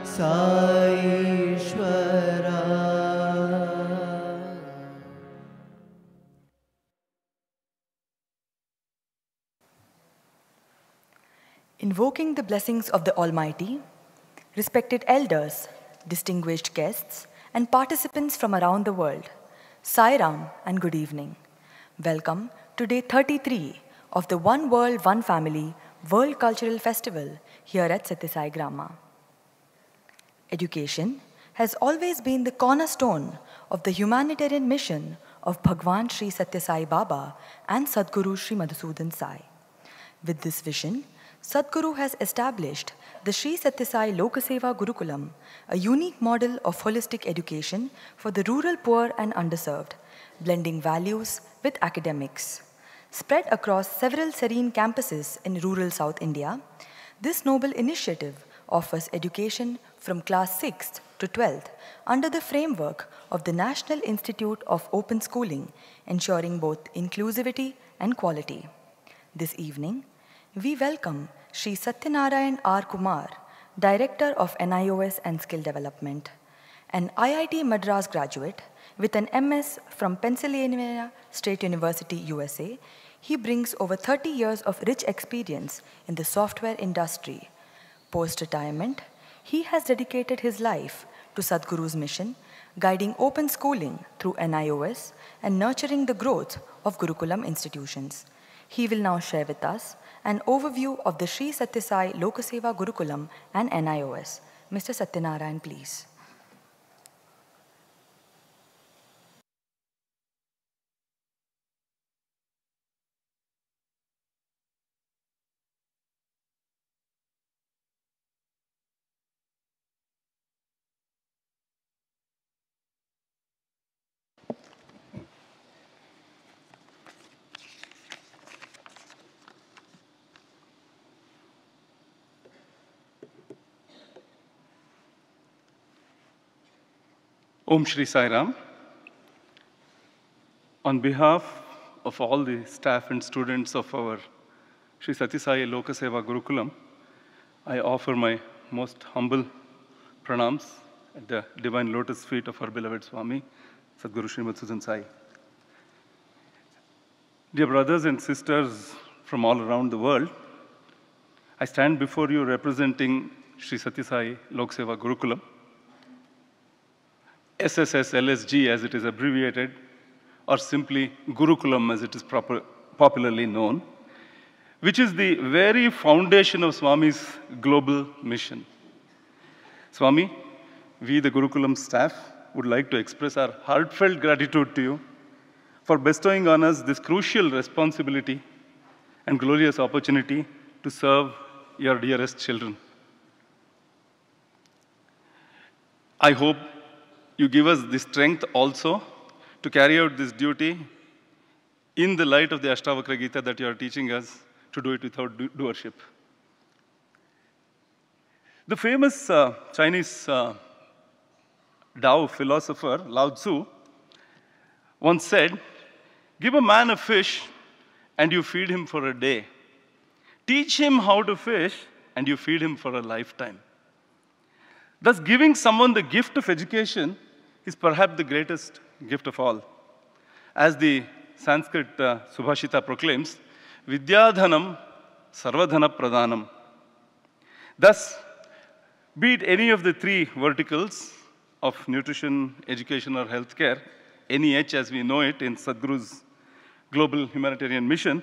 Saishwara. Invoking the blessings of the Almighty, respected elders, distinguished guests, and participants from around the world, Sai Ram and good evening. Welcome to day 33 of the One World, One Family World Cultural Festival here at Sathya Grama. Education has always been the cornerstone of the humanitarian mission of Bhagwan Sri Sathya Sai Baba and Sadguru Sri Madhusudan Sai. With this vision, Sadguru has established the Sri Sathya Sai Lokaseva Gurukulam, a unique model of holistic education for the rural poor and underserved, blending values with academics. Spread across several serene campuses in rural South India, this noble initiative offers education from class 6th to 12th under the framework of the National Institute of Open Schooling, ensuring both inclusivity and quality. This evening, we welcome Shri Satyanarayan R. Kumar, Director of NIOS and Skill Development, an IIT Madras graduate with an MS from Pennsylvania State University, USA. He brings over 30 years of rich experience in the software industry. Post-retirement, he has dedicated his life to Sadhguru's mission, guiding open schooling through NIOS and nurturing the growth of Gurukulam institutions. He will now share with us an overview of the Sri Sathya Sai Lokaseva Gurukulam and NIOS. Mr. Satyanarayan, please. Om Shri Sai Ram. On behalf of all the staff and students of our Sri Sathya Sai Lokaseva Gurukulam, I offer my most humble pranams at the divine lotus feet of our beloved Swami, Sadguru Sri Madhusudan Sai. Dear brothers and sisters from all around the world, I stand before you representing Sri Sathya Sai Lokaseva Gurukulam, SSSLSG as it is abbreviated, or simply Gurukulam as it is popularly known, which is the very foundation of Swami's global mission. Swami, we the Gurukulam staff would like to express our heartfelt gratitude to you for bestowing on us this crucial responsibility and glorious opportunity to serve your dearest children. I hope you give us the strength also to carry out this duty in the light of the Ashtavakra Gita that you are teaching us to do it without doership. The famous Chinese Tao philosopher, Lao Tzu, once said, "Give a man a fish and you feed him for a day. Teach him how to fish and you feed him for a lifetime." Thus, giving someone the gift of education is perhaps the greatest gift of all. As the Sanskrit Subhashita proclaims, Vidyadhanam Sarvadhana Pradhanam. Thus, be it any of the three verticals of nutrition, education, or healthcare, NEH as we know it in Sadhguru's global humanitarian mission,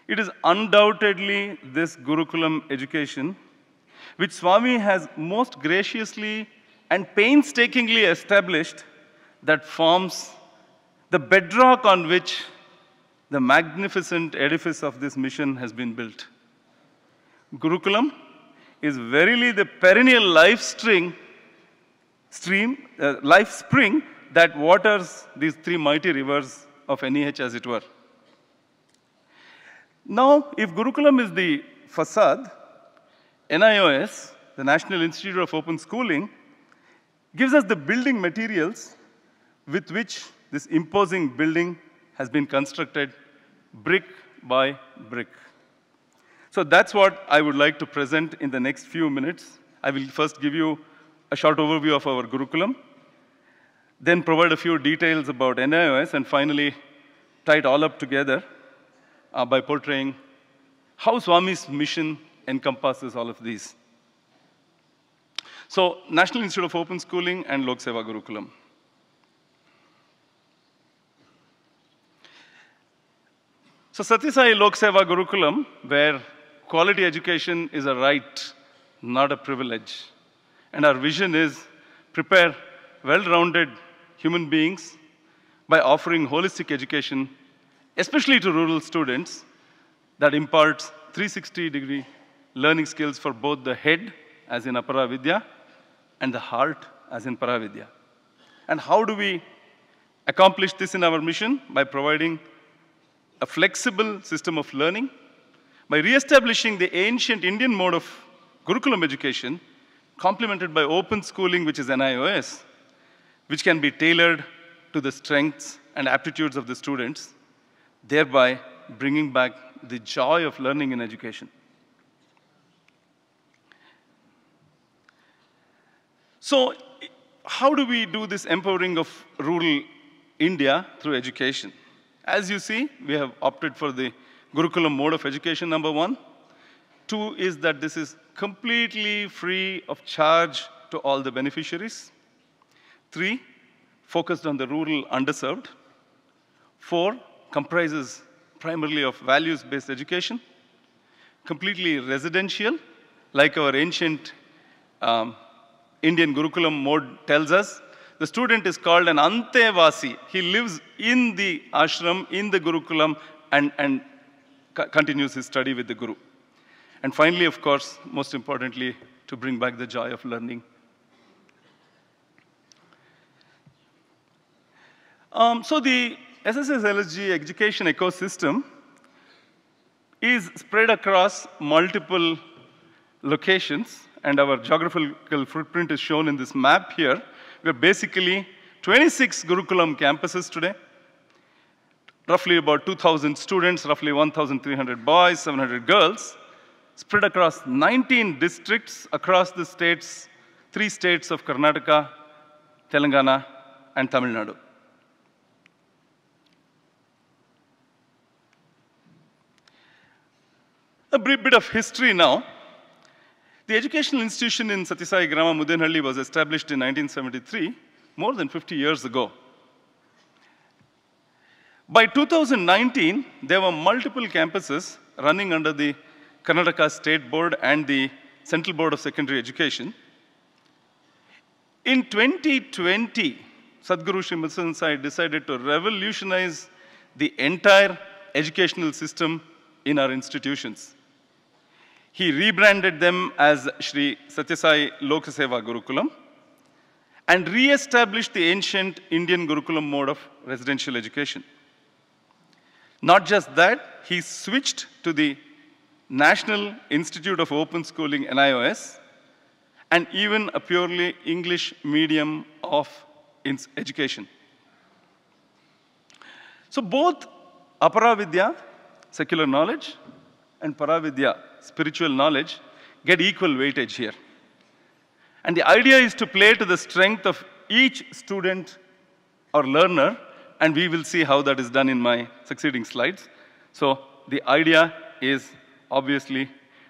it is undoubtedly this Gurukulam education which Swami has most graciously and painstakingly established that forms the bedrock on which the magnificent edifice of this mission has been built. Gurukulam is verily the perennial life spring that waters these three mighty rivers of NEH, as it were. Now, if Gurukulam is the facade, NIOS, the National Institute of Open Schooling, gives us the building materials with which this imposing building has been constructed brick by brick. So that's what I would like to present in the next few minutes I will first give you a short overview of our Gurukulam, then provide a few details about NIOS, and finally tie it all up together by portraying how Swami's mission encompasses all of these. So, National Institute of Open Schooling and Lok Seva Gurukulam. So, Sathya Sai Lok Seva Gurukulam, where quality education is a right, not a privilege. And our vision is prepare well-rounded human beings by offering holistic education, especially to rural students, that imparts 360-degree learning skills for both the head, as in Apara Vidya, and the heart, as in Paravidya. And how do we accomplish this in our mission? By providing a flexible system of learning, by re-establishing the ancient Indian mode of Gurukulam education, complemented by open schooling, which is NIOS, which can be tailored to the strengths and aptitudes of the students, thereby bringing back the joy of learning in education. So, how do we do this empowering of rural India through education? As you see, we have opted for the Gurukulam mode of education, number 1. 2 is that this is completely free of charge to all the beneficiaries. 3, focused on the rural underserved. 4, comprises primarily of values-based education. Completely residential, like our ancient Indian Gurukulam mode tells us. The student is called an Antevasi. He lives in the ashram, in the Gurukulam, and continues his study with the Guru. And finally, of course, most importantly, to bring back the joy of learning. So the SSSLSG education ecosystem is spread across multiple locations, and our geographical footprint is shown in this map here. We are basically 26 Gurukulam campuses today, roughly about 2,000 students, roughly 1,300 boys, 700 girls, spread across 19 districts across the states, 3 states of Karnataka, Telangana, and Tamil Nadu. A brief bit of history now. The educational institution in Sathya Sai Grama, Muddenahalli was established in 1973, more than 50 years ago. By 2019, there were multiple campuses running under the Karnataka State Board and the Central Board of Secondary Education. In 2020, Sadhguru Sri Madhusudan Sai decided to revolutionize the entire educational system in our institutions. He rebranded them as Sri Sathya Sai Lok Seva Gurukulam and re-established the ancient Indian Gurukulam mode of residential education. Not just that, he switched to the National Institute of Open Schooling, NIOS, and even a purely English medium of education. So both Aparavidya, secular knowledge, and Paravidya, spiritual knowledge, get equal weightage here. And the idea is to play to the strength of each student or learner, and we will see how that is done in my succeeding slides. So the idea is obviously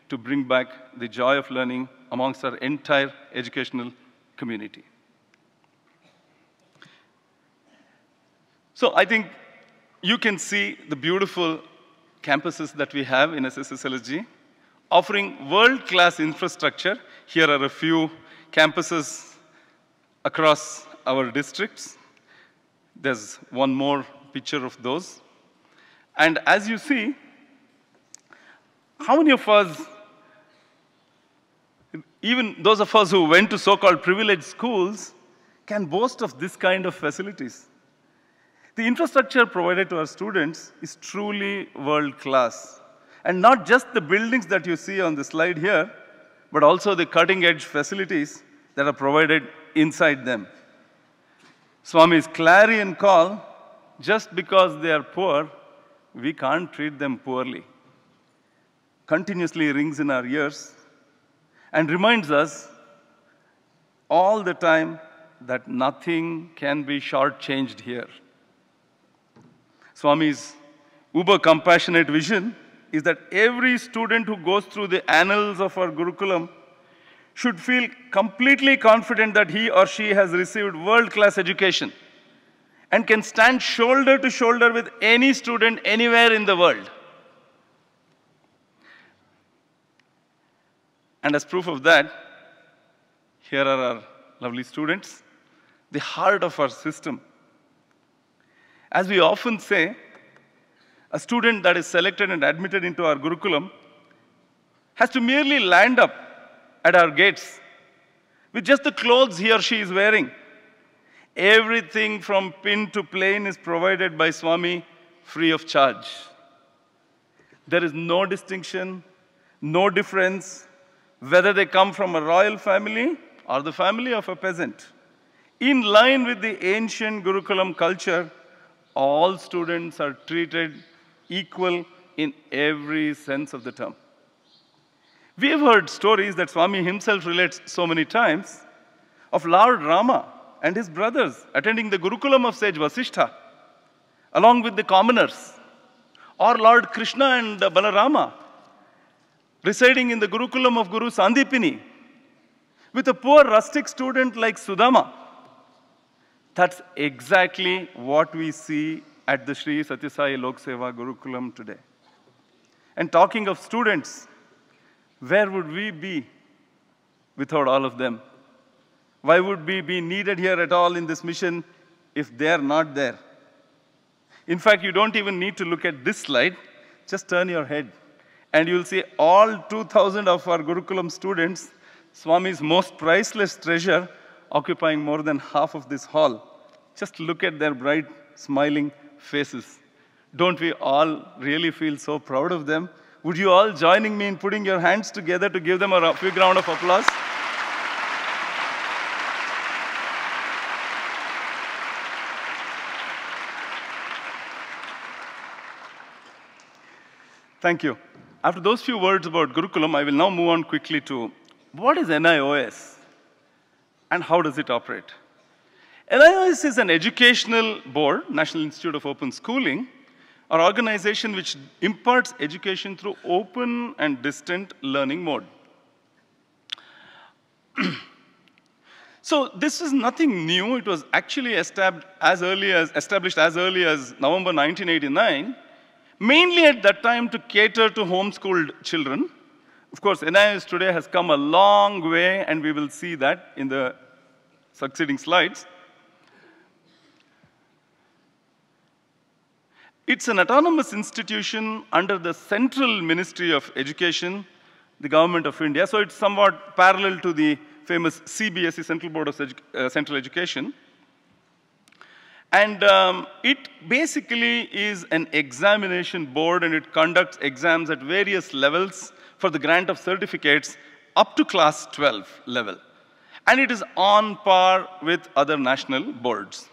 to bring back the joy of learning amongst our entire educational community. So I think you can see the beautiful campuses that we have in SSSLSG, offering world-class infrastructure. Here are a few campuses across our districts. There's one more picture of those. And as you see, how many of us, even those of us who went to so-called privileged schools, can boast of this kind of facilities? The infrastructure provided to our students is truly world-class. And not just the buildings that you see on the slide here, but also the cutting-edge facilities that are provided inside them. Swami's clarion call, just because they are poor, we can't treat them poorly, continuously rings in our ears and reminds us all the time that nothing can be shortchanged here. Swami's uber compassionate vision is that every student who goes through the annals of our Gurukulam should feel completely confident that he or she has received world-class education and can stand shoulder to shoulder with any student anywhere in the world. And as proof of that, here are our lovely students, the heart of our system. As we often say, a student that is selected and admitted into our Gurukulam has to merely land up at our gates with just the clothes he or she is wearing. Everything from pin to plain is provided by Swami free of charge. There is no distinction, no difference, whether they come from a royal family or the family of a peasant. In line with the ancient Gurukulam culture, all students are treated equal in every sense of the term. We have heard stories that Swami himself relates so many times of Lord Grama and his brothers attending the Gurukulam of sage Vasishtha, along with the commoners, or Lord Krishna and Balarama residing in the Gurukulam of Guru Sandipini with a poor rustic student like Sudama. That's exactly what we see at the Sri Sathya Sai Lok Seva Gurukulam today. And talking of students, where would we be without all of them? Why would we be needed here at all in this mission if they're not there? In fact, you don't even need to look at this slide. Just turn your head and you'll see all 2,000 of our Gurukulam students, Swami's most priceless treasure, occupying more than half of this hall. Just look at their bright, smiling faces. Don't we all really feel so proud of them? Would you all joining me in putting your hands together to give them a big round of applause? Thank you. After those few words about Gurukulam, I will now move on quickly to what is NIOS and how does it operate? NIOS is an educational board, National Institute of Open Schooling, an organization which imparts education through open and distant learning mode. So this is nothing new. It was actually established as early as November 1989, mainly at that time to cater to homeschooled children. Of course, NIOS today has come a long way, and we will see that in the succeeding slides. It's an autonomous institution under the Central Ministry of Education, the Government of India. So it's somewhat parallel to the famous CBSE, Central Board of Central Education. And it basically is an examination board, and it conducts exams at various levels for the grant of certificates up to class 12 level. And it is on par with other national boards.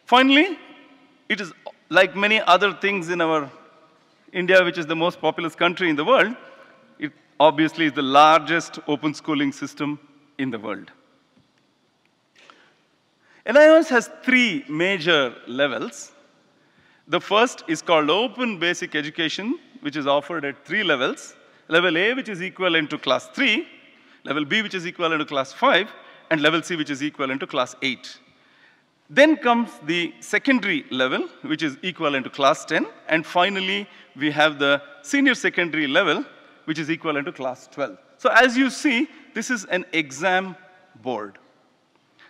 Finally, it is like many other things in our India, which is the most populous country in the world. It obviously is the largest open schooling system in the world. NIOS has three major levels. The first is called Open Basic Education, which is offered at 3 levels. Level A, which is equivalent to class 3, level B, which is equivalent to class 5, and level C, which is equivalent to class 8. Then comes the secondary level, which is equivalent to class 10, and finally, we have the senior secondary level, which is equivalent to class 12. So as you see, this is an exam board.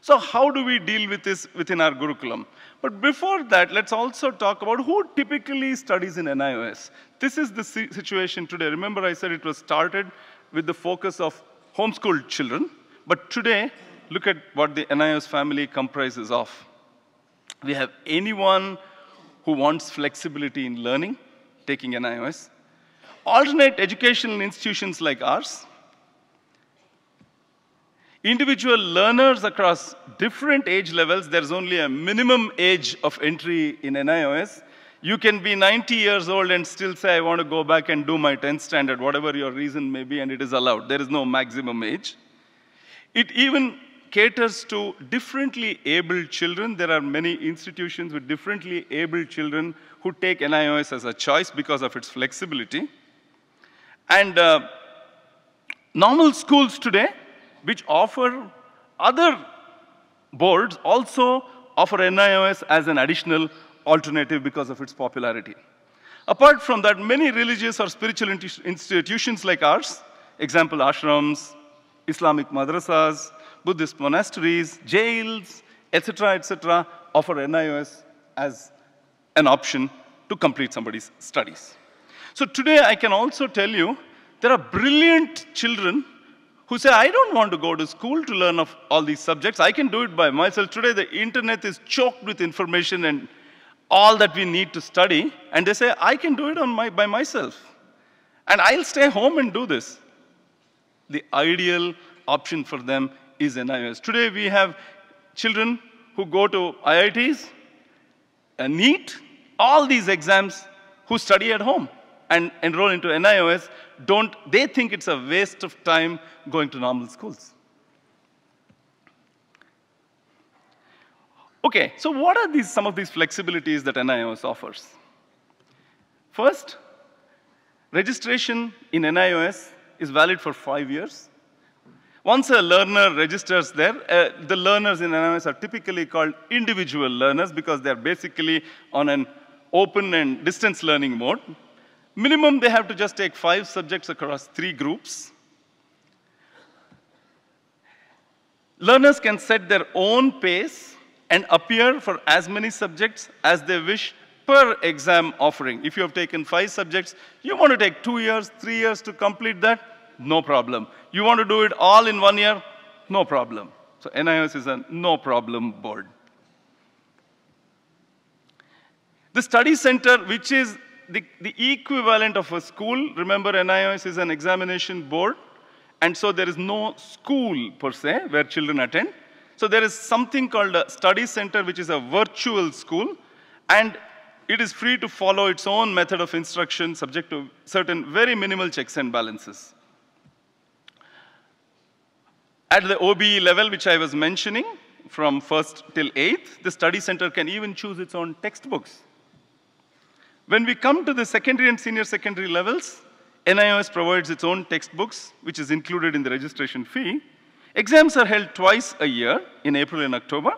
So how do we deal with this within our Gurukulam? But before that, let's also talk about who typically studies in NIOS. This is the situation today. Remember, I said it was started with the focus of homeschooled children. But today, look at what the NIOS family comprises of. We have anyone who wants flexibility in learning, taking NIOS. Alternate educational institutions like ours. Individual learners across different age levels. There's only a minimum age of entry in NIOS. You can be 90 years old and still say, I want to go back and do my 10th standard, whatever your reason may be, and it is allowed. There is no maximum age. It even caters to differently abled children. There are many institutions with differently abled children who take NIOS as a choice because of its flexibility. And normal schools today, which offer other boards, also offer NIOS as an additional alternative because of its popularity. Apart from that, many religious or spiritual institutions like ours, example ashrams, Islamic madrasas, Buddhist monasteries, jails, etc., offer NIOS as an option to complete somebody's studies. So today I can also tell you there are brilliant children who say, I don't want to go to school to learn of all these subjects. I can do it by myself. Today the internet is choked with information and all that we need to study. And they say, I can do it by myself. And I'll stay home and do this. The ideal option for them is NIOS. Today we have children who go to IITs, NEET, all these exams, who study at home and enroll into NIOS. They think it's a waste of time going to normal schools. Okay, so what are some of these flexibilities that NIOS offers? First, registration in NIOS is valid for 5 years. Once a learner registers there, the learners in NIOS are typically called individual learners because they're basically on an open and distance learning mode. Minimum, they have to just take 5 subjects across 3 groups. Learners can set their own pace and appear for as many subjects as they wish per exam offering. If you have taken 5 subjects, you want to take 2 years, 3 years to complete that, no problem. You want to do it all in 1 year, no problem. So NIOS is a no-problem board. The study center, which is the equivalent of a school, remember NIOS is an examination board, and so there is no school per se where children attend. So there is something called a study center, which is a virtual school, and it is free to follow its own method of instruction subject to certain very minimal checks and balances. At the OBE level, which I was mentioning, from 1st till 8th, the study center can even choose its own textbooks. When we come to the secondary and senior secondary levels, NIOS provides its own textbooks, which is included in the registration fee. Exams are held twice a year, in April and October.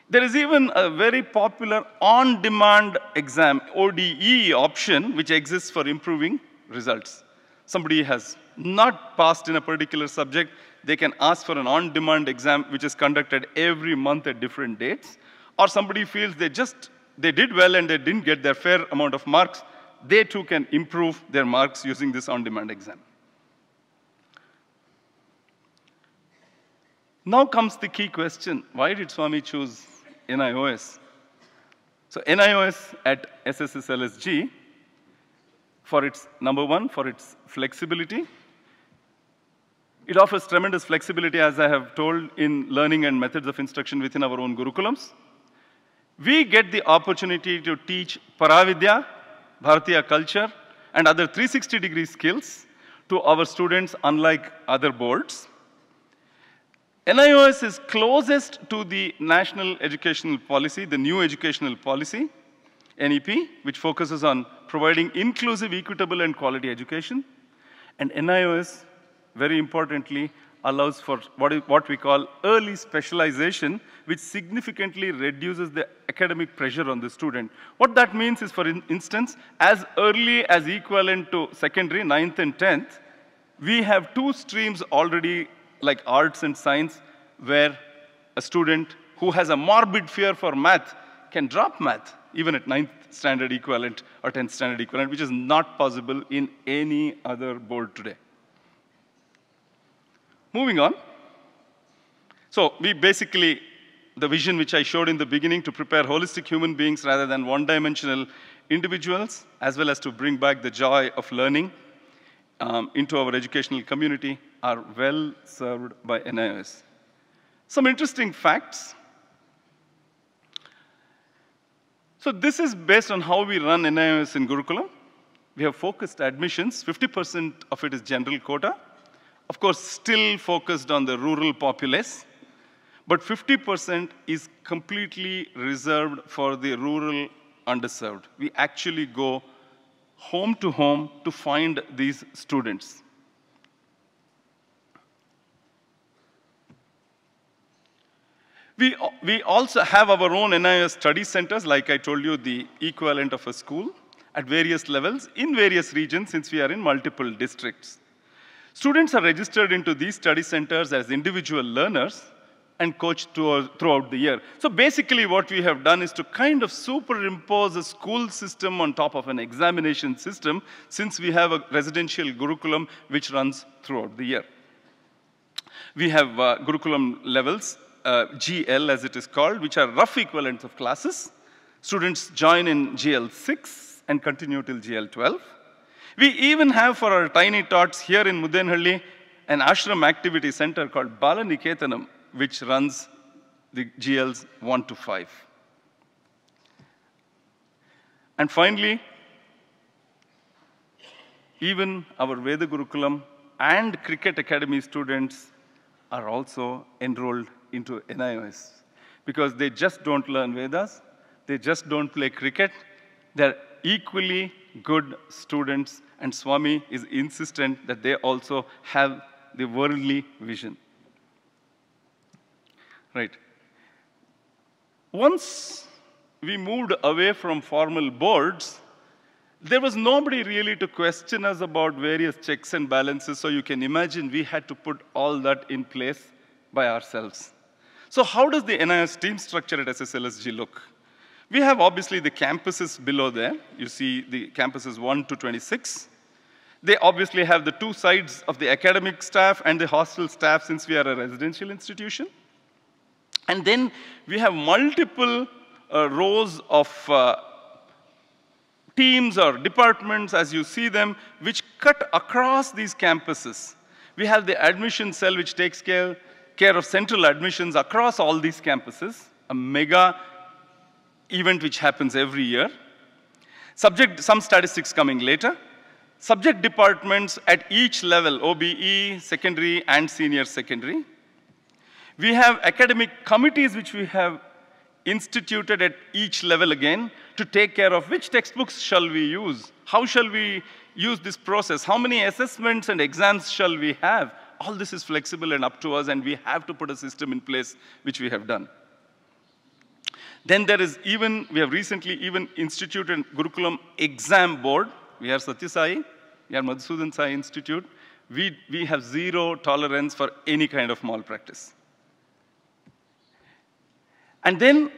There is even a very popular on-demand exam, ODE option, which exists for improving results. Somebody has not passed in a particular subject, they can ask for an on-demand exam, which is conducted every month at different dates. Or somebody feels they did well and they didn't get their fair amount of marks, they too can improve their marks using this on-demand exam. Now comes the key question, why did Swami choose NIOS? So NIOS at SSSLSG, for its, number one, for its flexibility. It offers tremendous flexibility, as I have told, in learning and methods of instruction within our own Gurukulams. We get the opportunity to teach Paravidya, Bharatiya culture, and other 360-degree skills to our students, unlike other boards. NIOS is closest to the National Educational Policy, the new educational policy, NEP, which focuses on providing inclusive, equitable, and quality education. And NIOS, very importantly, allows for what we call early specialization, which significantly reduces the academic pressure on the student. What that means is, for instance, as early as equivalent to secondary, 9th and 10th, we have 2 streams already, like arts and science, where a student who has a morbid fear for math can drop math, even at 9th standard equivalent or 10th standard equivalent, which is not possible in any other board today. Moving on. So we basically, the vision which I showed in the beginning, to prepare holistic human beings rather than one-dimensional individuals, as well as to bring back the joy of learning into our educational community, are well served by NIOS. Some interesting facts. So this is based on how we run NIOS in Gurukulam. We have focused admissions. 50% of it is general quota. Of course, still focused on the rural populace, but 50% is completely reserved for the rural underserved. We actually go home to find these students. We also have our own NIOS study centers, like I told you, the equivalent of a school at various levels in various regions, since we are in multiple districts. Students are registered into these study centers as individual learners and coached throughout the year. So basically what we have done is to kind of superimpose a school system on top of an examination system, since we have a residential Gurukulam which runs throughout the year. We have Gurukulam levels, GL as it is called, which are rough equivalents of classes. Students join in GL6 and continue till GL12. We even have for our tiny tots here in Muddenahalli an ashram activity center called Balaniketanam, which runs the GLs 1 to 5. And finally, even our Veda Gurukulam and Cricket Academy students are also enrolled into NIOS, because they just don't learn Vedas, they just don't play cricket, they're equally good students, and Swami is insistent that they also have the worldly vision. Right. Once we moved away from formal boards, there was nobody really to question us about various checks and balances, so you can imagine we had to put all that in place by ourselves. So how does the NIOS team structure at SSLSG look? We have obviously the campuses below there. You see the campuses 1 to 26. They obviously have the two sides of the academic staff and the hostel staff, since we are a residential institution. And then we have multiple rows of teams or departments, as you see them, which cut across these campuses. We have the admission cell, which takes care of central admissions across all these campuses, a mega event which happens every year. Some statistics coming later. Subject departments at each level, OBE, secondary, and senior secondary. We have academic committees which we have instituted at each level again to take care of which textbooks shall we use, how shall we use this process, how many assessments and exams shall we have. All this is flexible and up to us, and we have to put a system in place, which we have done. Then there is we have recently even instituted Gurukulam exam board. We are Sathya Sai, we are Madhusudan Sai Institute. We have zero tolerance for any kind of malpractice. And then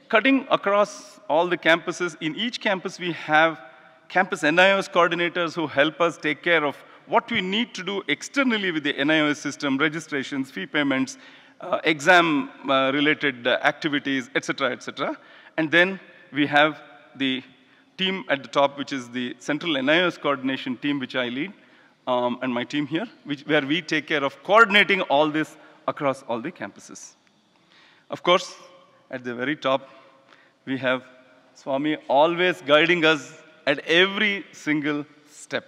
cutting across all the campuses, in each campus we have campus NIOS coordinators who help us take care of what we need to do externally with the NIOS system, registrations, fee payments, exam-related activities, etc., etc. And then we have the team at the top, which is the central NIOS coordination team, which I lead, and my team here, where we take care of coordinating all this across all the campuses. Of course, at the very top, we have Swami always guiding us at every single step.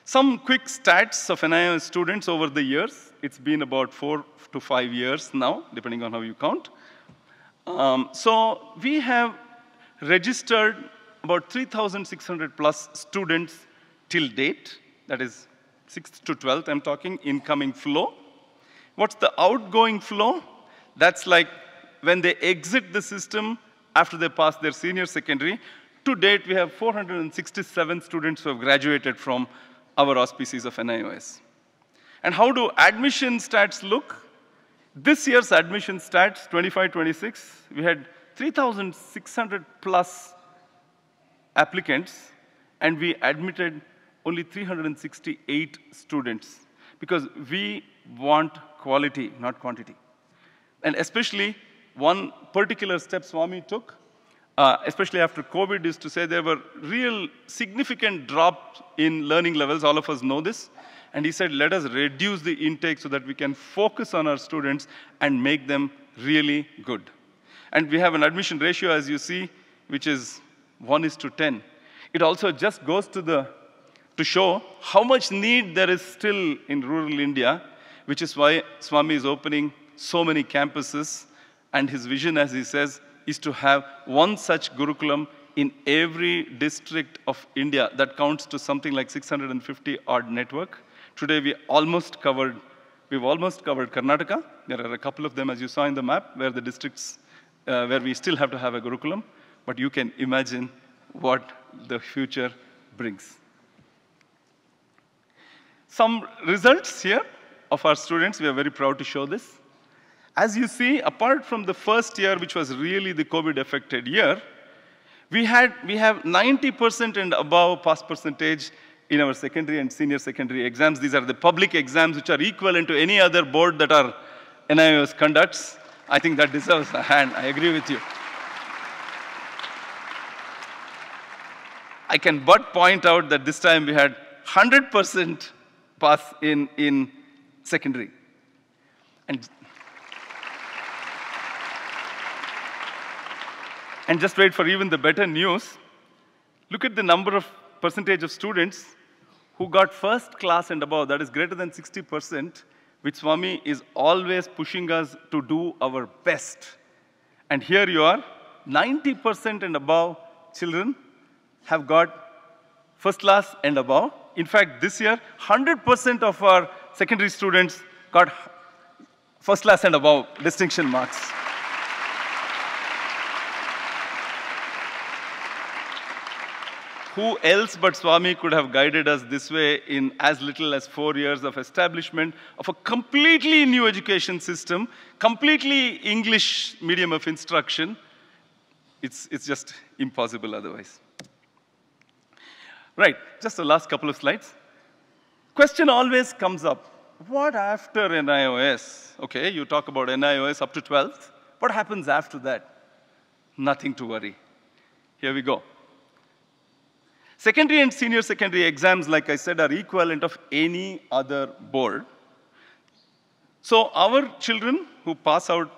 Some quick stats of NIOS students over the years. It's been about 4 to 5 years now, depending on how you count. So we have registered about 3,600 plus students till date. That is 6th to 12th, I'm talking, incoming flow. What's the outgoing flow? That's like when they exit the system after they pass their senior secondary. To date, we have 467 students who have graduated from our auspices of NIOS. And how do admission stats look? This year's admission stats, 25-26, we had 3,600 plus applicants, and we admitted only 368 students, because we want quality, not quantity. And especially one particular step Swami took, especially after COVID, is to say there were real significant drops in learning levels. All of us know this. And he said, let us reduce the intake so that we can focus on our students and make them really good. And we have an admission ratio, as you see, which is 1:10. It also just goes to the to show how much need there is still in rural India, which is why Swami is opening so many campuses. And his vision, as he says, is to have one such Gurukulam in every district of India. That counts to something like 650 odd network. Today we've almost covered Karnataka. There are a couple of them, as you saw in the map, where the districts, where we still have to have a Gurukulam. But you can imagine what the future brings. Some results here of our students. We are very proud to show this. As you see, apart from the first year, which was really the COVID-affected year, we have 90% and above pass percentage in our secondary and senior secondary exams. These are the public exams which are equivalent to any other board that our NIOS conducts. I think that deserves a hand. I agree with you. I can but point out that this time we had 100% pass in secondary. And just wait for even the better news. Look at the number of percentage of students who got first class and above, that is greater than 60%, which Swami is always pushing us to do our best. And here you are, 90% and above children have got first class and above. In fact, this year, 100% of our secondary students got first class and above distinction marks. Who else but Swami could have guided us this way in as little as 4 years of establishment of a completely new education system, completely English medium of instruction? It's just impossible otherwise. Right, just the last couple of slides. Question always comes up. What after NIOS? Okay, you talk about NIOS up to 12th. What happens after that? Nothing to worry. Here we go. Secondary and senior secondary exams, like I said, are equivalent of any other board. So our children who pass out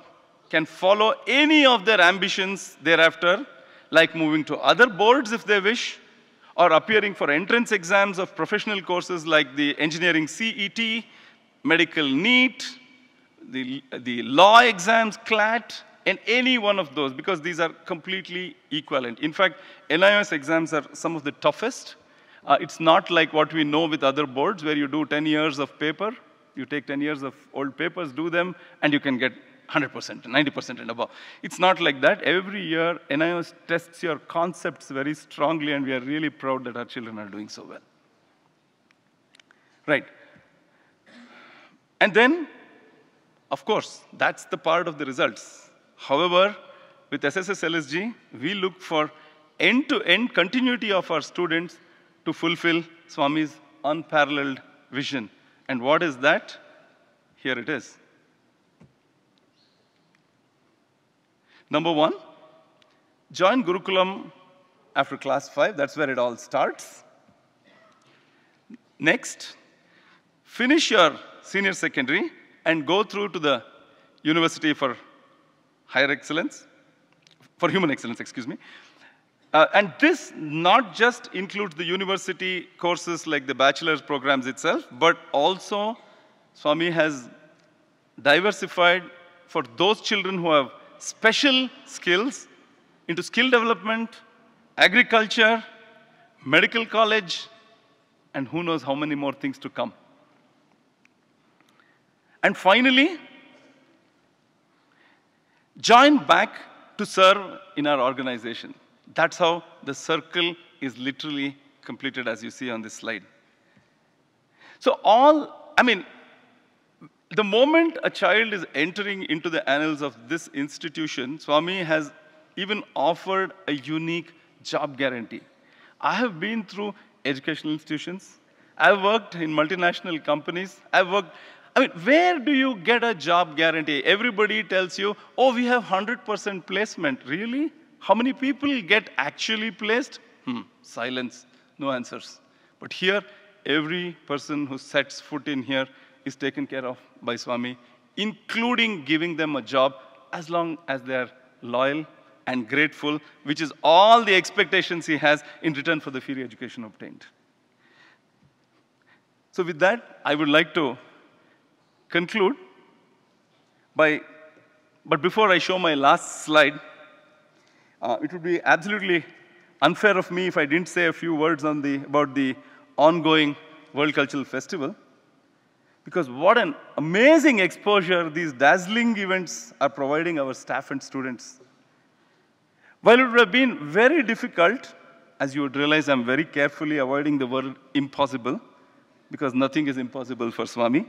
can follow any of their ambitions thereafter, like moving to other boards if they wish, or appearing for entrance exams of professional courses like the engineering CET, medical NEET, the law exams, CLAT, and any one of those, because these are completely equivalent. In fact, NIOS exams are some of the toughest. It's not like what we know with other boards where you do 10 years of paper. You take 10 years of old papers, do them, and you can get 100%, 90% and above. It's not like that. Every year, NIOS tests your concepts very strongly, and we are really proud that our children are doing so well. Right. And then, of course, that's the part of the results. However, with SSS LSG, we look for end-to-end continuity of our students to fulfill Swami's unparalleled vision. And what is that? Here it is. Number one, join Gurukulam after class 5. That's where it all starts. Next, finish your senior secondary and go through to the University for Higher Excellence, for Human Excellence, excuse me. And this not just includes the university courses like the bachelor's programs itself, but also Swami has diversified for those children who have special skills into skill development, agriculture, medical college, and who knows how many more things to come. And finally, join back to serve in our organization. That's how the circle is literally completed, as you see on this slide. So the moment a child is entering into the annals of this institution, Swami has even offered a unique job guarantee. I have been through educational institutions. I've worked in multinational companies. Where do you get a job guarantee? Everybody tells you, oh, we have 100% placement. Really? How many people get actually placed? Silence, no answers. But here, every person who sets foot in here is taken care of by Swami, including giving them a job as long as they're loyal and grateful, which is all the expectations he has in return for the free education obtained. So with that, I would like to conclude but before I show my last slide, it would be absolutely unfair of me if I didn't say a few words about the ongoing World Cultural Festival, because what an amazing exposure these dazzling events are providing our staff and students. While it would have been very difficult, as you would realize, I'm very carefully avoiding the word impossible, because nothing is impossible for Swami.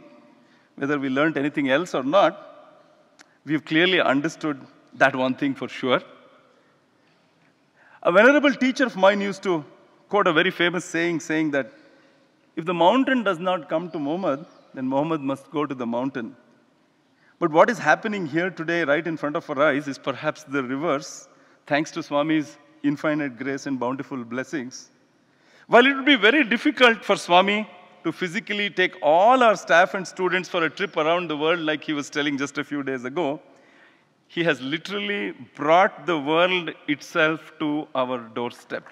Whether we learned anything else or not, we've clearly understood that one thing for sure. A venerable teacher of mine used to quote a very famous saying that if the mountain does not come to Muhammad, then Muhammad must go to the mountain. But what is happening here today, right in front of our eyes, is perhaps the reverse, thanks to Swami's infinite grace and bountiful blessings. While it would be very difficult for Swami to physically take all our staff and students for a trip around the world like he was telling just a few days ago, he has literally brought the world itself to our doorstep.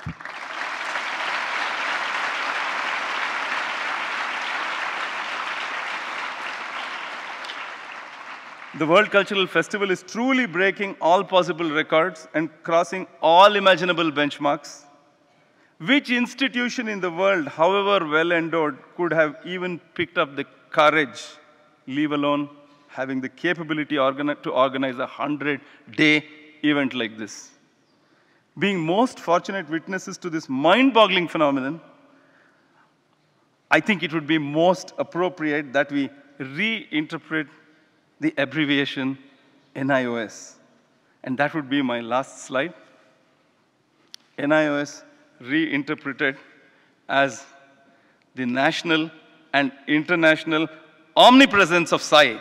The World Cultural Festival is truly breaking all possible records and crossing all imaginable benchmarks. Which institution in the world, however well endowed, could have even picked up the courage, leave alone having the capability to organize a 100-day event like this? Being most fortunate witnesses to this mind-boggling phenomenon, I think it would be most appropriate that we reinterpret the abbreviation NIOS. And that would be my last slide. NIOS reinterpreted as the national and international omnipresence of Sai.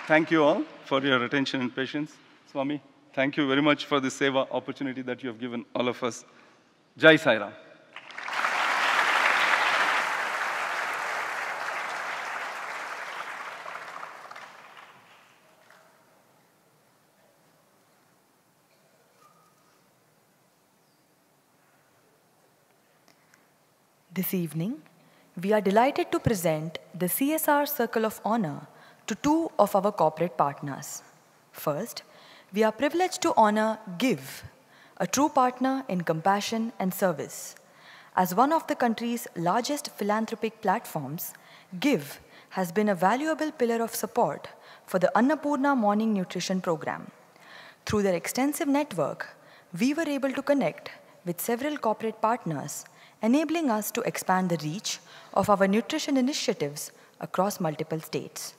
Thank you all for your attention and patience. Swami, thank you very much for this seva opportunity that you have given all of us. Jai Sai Ram. This evening, we are delighted to present the CSR Circle of Honor to two of our corporate partners. First, we are privileged to honor GIVE, a true partner in compassion and service. As one of the country's largest philanthropic platforms, GIVE has been a valuable pillar of support for the Annapurna Morning Nutrition Program. Through their extensive network, we were able to connect with several corporate partners, enabling us to expand the reach of our nutrition initiatives across multiple states.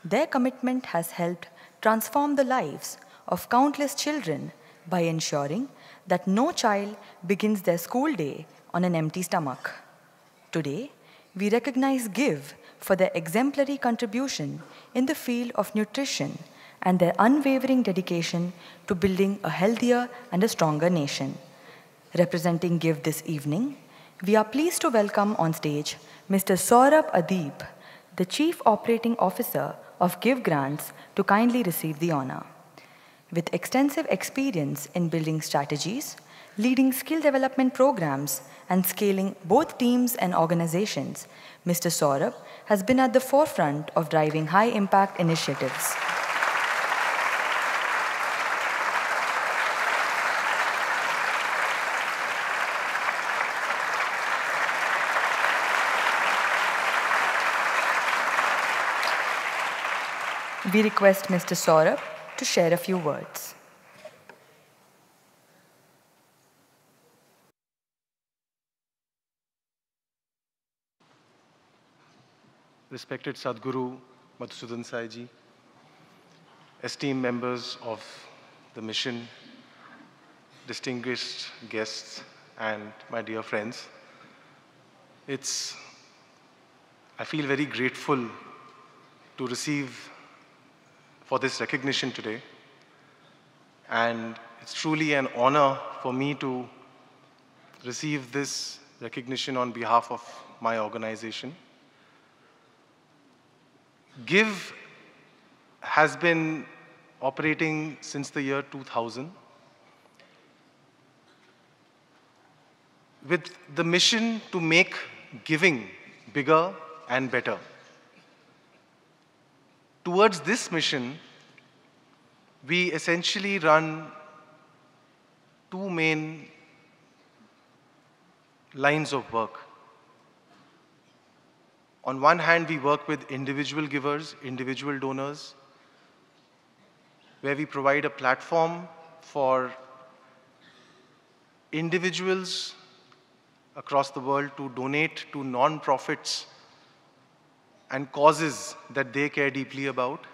Their commitment has helped transform the lives of countless children by ensuring that no child begins their school day on an empty stomach. Today, we recognize GIVE for their exemplary contribution in the field of nutrition and their unwavering dedication to building a healthier and a stronger nation. Representing GIVE this evening, we are pleased to welcome on stage Mr. Saurabh Adeep, the Chief Operating Officer of GIVE Grants, to kindly receive the honor. With extensive experience in building strategies, leading skill development programs, and scaling both teams and organizations, Mr. Saurabh has been at the forefront of driving high-impact initiatives. We request Mr. Saurabh to share a few words. Respected Sadhguru Madhusudan Sai Ji, esteemed members of the mission, distinguished guests, and my dear friends, I feel very grateful to receive for this recognition today. And it's truly an honor for me to receive this recognition on behalf of my organization. GIVE has been operating since the year 2000, with the mission to make giving bigger and better. Towards this mission, we essentially run two main lines of work. On one hand, we work with individual givers, individual donors, where we provide a platform for individuals across the world to donate to non-profits and causes that they care deeply about,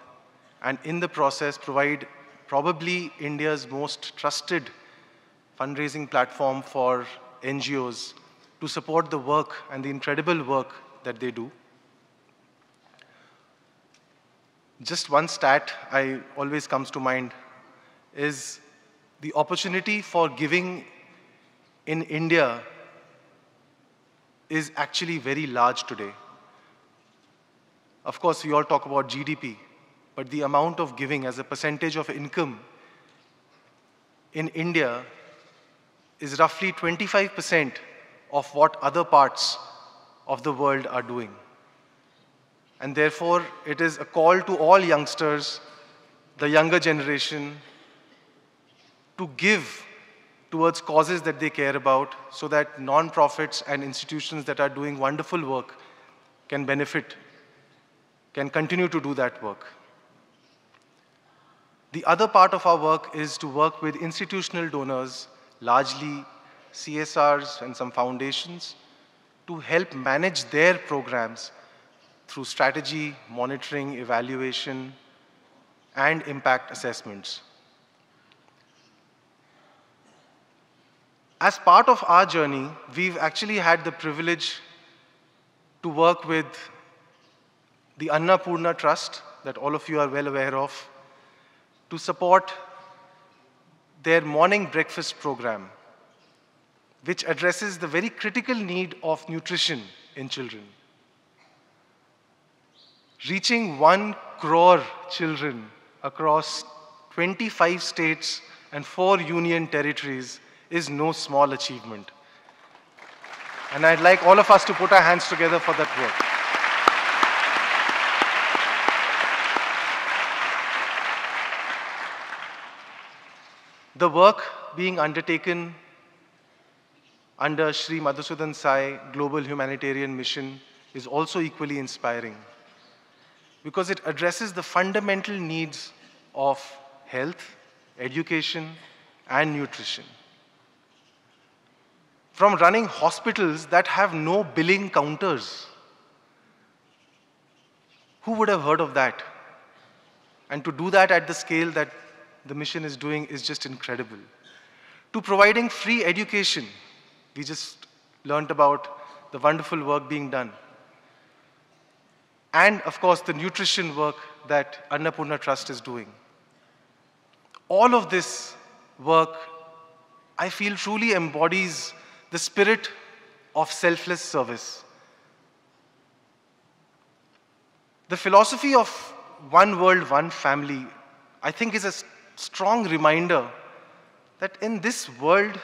and in the process provide probably India's most trusted fundraising platform for NGOs to support the work and the incredible work that they do. Just one stat I always comes to mind is the opportunity for giving in India is actually very large today. Of course, we all talk about GDP, but the amount of giving as a percentage of income in India is roughly 25% of what other parts of the world are doing. And therefore, it is a call to all youngsters, the younger generation, to give towards causes that they care about so that non-profits and institutions that are doing wonderful work can benefit, can continue to do that work. The other part of our work is to work with institutional donors, largely CSRs and some foundations, to help manage their programs through strategy, monitoring, evaluation, and impact assessments. As part of our journey, we've actually had the privilege to work with the Annapurna Trust, that all of you are well aware of, to support their morning breakfast program, which addresses the very critical need of nutrition in children. Reaching 1 crore children across 25 states and 4 union territories is no small achievement. And I'd like all of us to put our hands together for that work. The work being undertaken under Shri Madhusudan Sai Global Humanitarian Mission is also equally inspiring, because it addresses the fundamental needs of health, education, and nutrition. From running hospitals that have no billing counters. Who would have heard of that? And to do that at the scale that the mission is doing is just incredible. To providing free education. We just learned about the wonderful work being done. And of course, the nutrition work that Annapurna Trust is doing. All of this work, I feel, truly embodies the spirit of selfless service. The philosophy of one world, one family, I think is a strong reminder that in this world,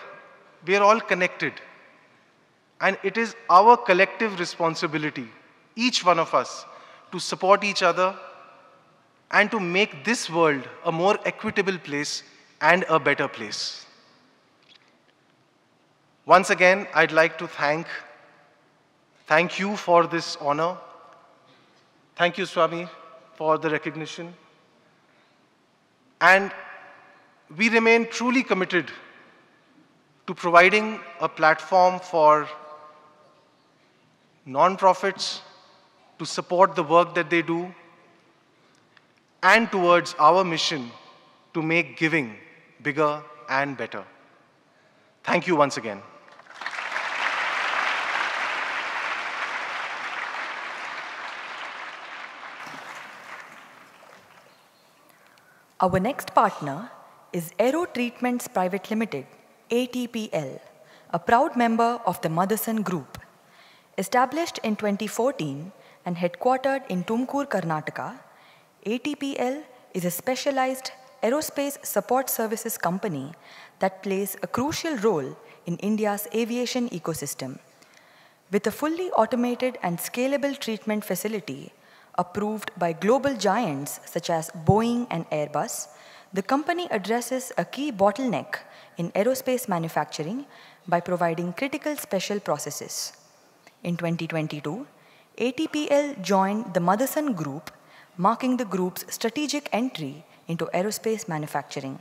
we are all connected. And it is our collective responsibility, each one of us, to support each other and to make this world a more equitable place and a better place. Once again, I'd like to thank you for this honor. Thank you, Swami, for the recognition. And we remain truly committed to providing a platform for non-profits to support the work that they do, and towards our mission to make giving bigger and better. Thank you once again. Our next partner is Aero Treatments Private Limited, ATPL, a proud member of the Madhusudan Group. Established in 2014 and headquartered in Tumkur, Karnataka, ATPL is a specialized aerospace support services company that plays a crucial role in India's aviation ecosystem. With a fully automated and scalable treatment facility approved by global giants such as Boeing and Airbus, the company addresses a key bottleneck in aerospace manufacturing by providing critical special processes. In 2022, ATPL joined the Madhusudan Group, marking the group's strategic entry into aerospace manufacturing.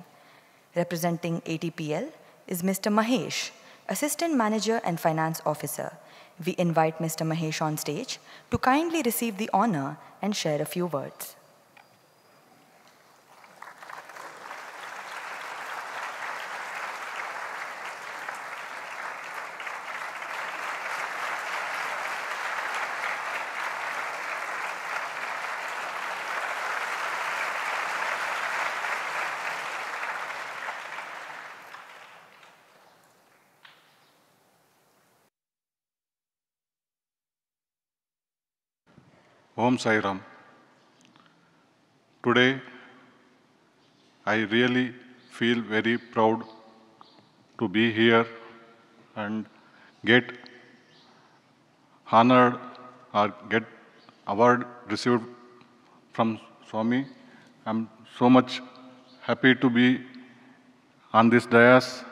Representing ATPL is Mr. Mahesh, Assistant Manager and Finance Officer. We invite Mr. Mahesh on stage to kindly receive the honor and share a few words. Om Sai Ram. Today, I really feel very proud to be here and get honored or get award received from Swami. I'm so much happy to be on this dais.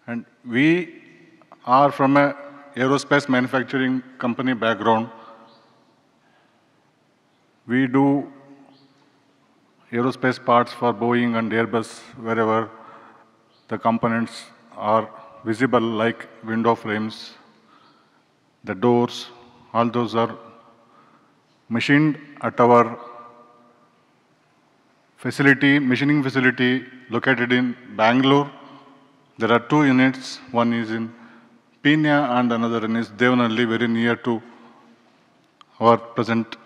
And we are from a aerospace manufacturing company background. We do aerospace parts for Boeing and Airbus wherever the components are visible, like window frames, the doors, all those are machined at our facility, machining facility located in Bangalore. There are 2 units, one is in Pina and another one is Devanalli, very near to our present.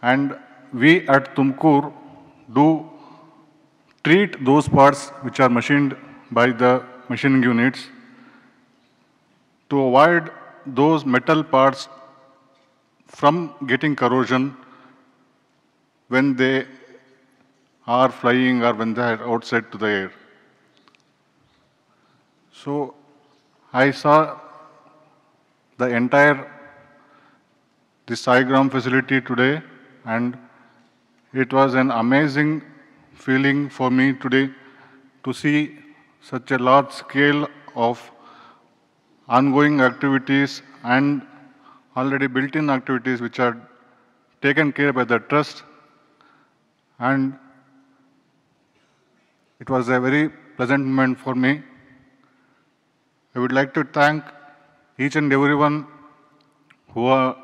And we at Tumkur do treat those parts which are machined by the machining units to avoid those metal parts from getting corrosion when they are flying or when they are outside to the air. So I saw the entire this Saigram facility today, and it was an amazing feeling for me today to see such a large scale of ongoing activities and already built-in activities which are taken care by the trust. And it was a very pleasant moment for me. I would like to thank each and everyone who are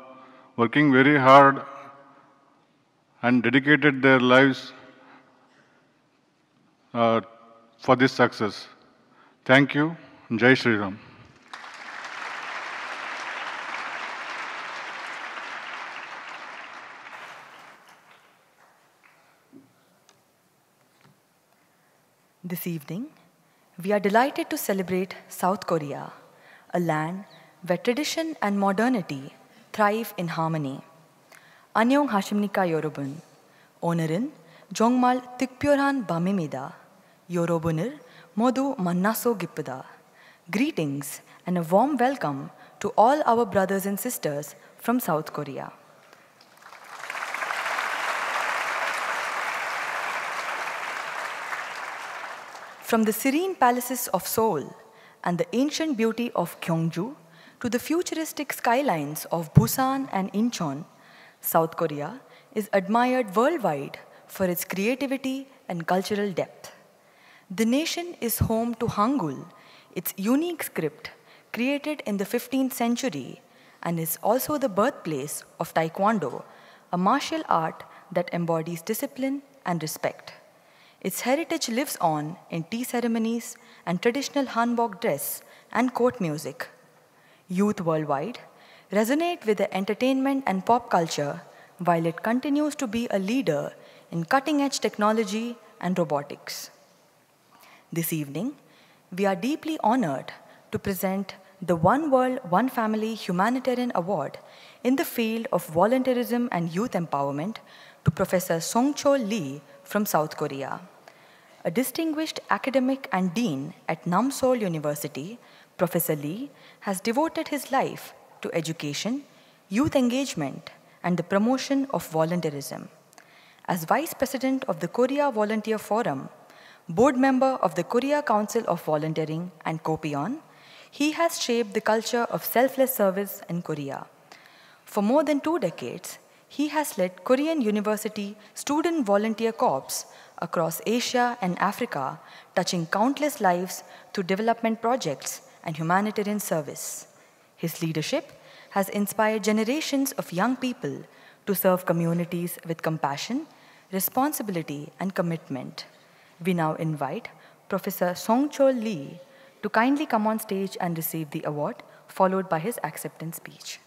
working very hard and dedicated their lives for this success. Thank you. Jai Shri Ram. This evening, we are delighted to celebrate South Korea, a land where tradition and modernity thrive in harmony. Anyong Hashimnika Yorobun, Onerin, Jongmal Tikpyoran Bamimida, Yorobunir, Modu Mannaso Gippuda. Greetings and a warm welcome to all our brothers and sisters from South Korea. From the serene palaces of Seoul and the ancient beauty of Gyeongju to the futuristic skylines of Busan and Incheon, South Korea is admired worldwide for its creativity and cultural depth. The nation is home to Hangul, its unique script created in the 15th century, and is also the birthplace of Taekwondo, a martial art that embodies discipline and respect. Its heritage lives on in tea ceremonies and traditional hanbok dress and court music. Youth worldwide resonate with the entertainment and pop culture, while it continues to be a leader in cutting-edge technology and robotics. This evening, we are deeply honored to present the One World, One Family Humanitarian Award in the field of volunteerism and youth empowerment to Professor Songchol Lee from South Korea. A distinguished academic and dean at Namseol University, Professor Lee has devoted his life to education, youth engagement, and the promotion of volunteerism. As Vice President of the Korea Volunteer Forum, board member of the Korea Council of Volunteering, and co-peon, he has shaped the culture of selfless service in Korea. For more than 2 decades, he has led Korean University Student Volunteer Corps across Asia and Africa, touching countless lives through development projects and humanitarian service. His leadership has inspired generations of young people to serve communities with compassion, responsibility, and commitment. We now invite Professor Songchol Lee to kindly come on stage and receive the award, followed by his acceptance speech.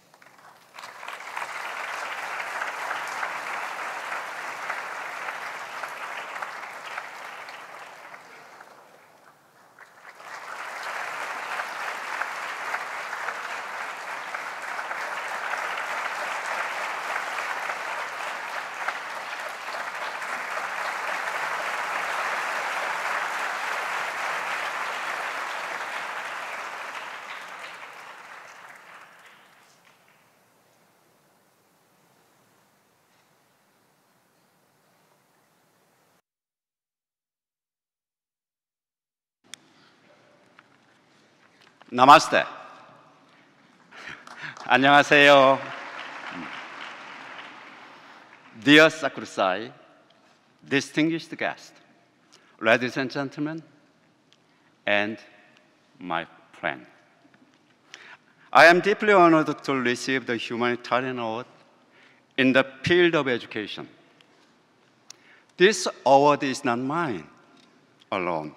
Namaste. 안녕하세요. Dear Sakurai, distinguished guest, ladies and gentlemen, and my friend. I am deeply honored to receive the Humanitarian Award in the field of education. This award is not mine alone,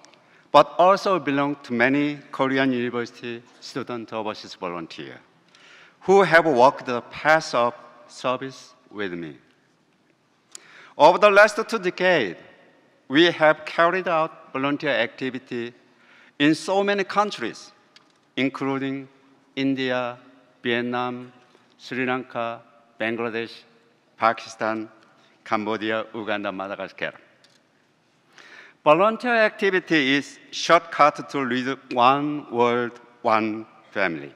but also belongs to many Korean university student overseas volunteers who have walked the path of service with me. Over the last 2 decades, we have carried out volunteer activity in so many countries, including India, Vietnam, Sri Lanka, Bangladesh, Pakistan, Cambodia, Uganda, Madagascar. Volunteer activity is shortcut to lead one world, one family.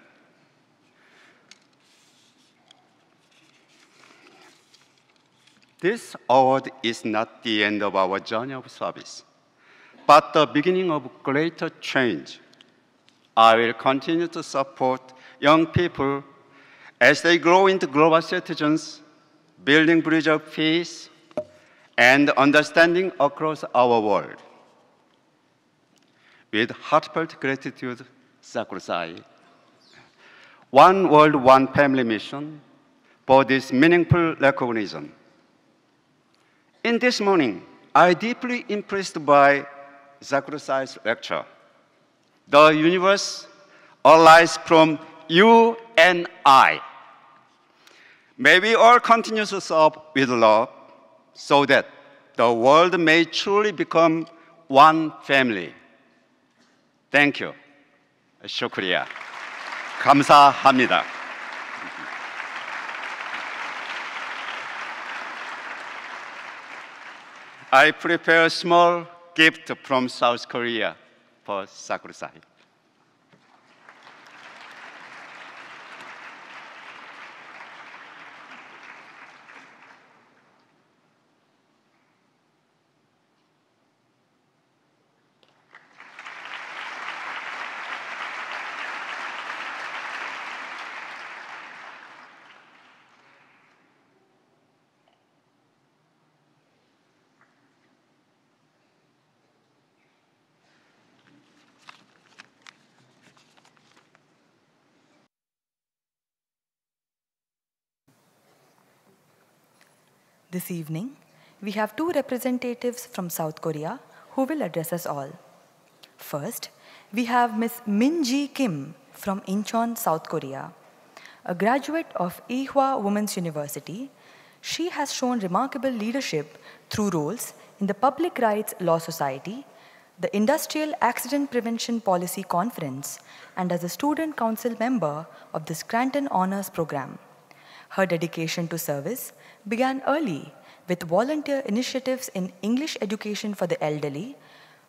This award is not the end of our journey of service, but the beginning of greater change. I will continue to support young people as they grow into global citizens, building bridges of peace and understanding across our world. With heartfelt gratitude, Sakurai, One World, One Family mission for this meaningful recognition. In this morning, I deeply impressed by Sakurai's lecture. The universe arises from you and I. May we all continue to serve with love so that the world may truly become one family. Thank you. Shukriya. 감사합니다. I prepare a small gift from South Korea for Sakurai. This evening, we have 2 representatives from South Korea who will address us all. First, we have Ms. Min Ji Kim from Incheon, South Korea. A graduate of Ihwa Women's University, she has shown remarkable leadership through roles in the Public Rights Law Society, the Industrial Accident Prevention Policy Conference, and as a student council member of the Scranton Honors Program. Her dedication to service began early with volunteer initiatives in English education for the elderly,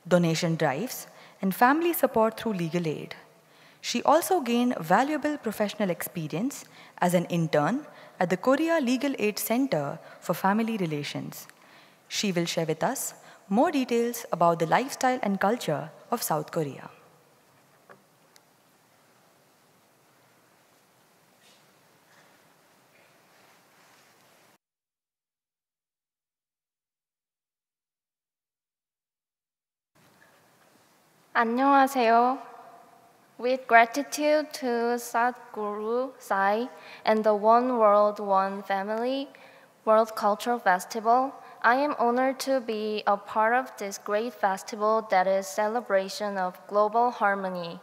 donation drives, and family support through legal aid. She also gained valuable professional experience as an intern at the Korea Legal Aid Center for Family Relations. She will share with us more details about the lifestyle and culture of South Korea. 안녕하세요. With gratitude to Sadhguru Sai and the One World, One Family World Cultural Festival, I am honored to be a part of this great festival that is celebration of global harmony.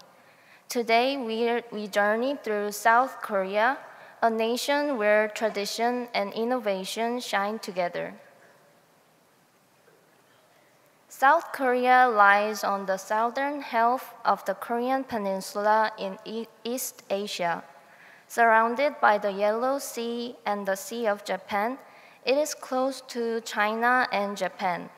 Today, we journey through South Korea, a nation where tradition and innovation shine together. South Korea lies on the southern half of the Korean peninsula in East Asia. Surrounded by the Yellow Sea and the Sea of Japan, it is close to China and Japan.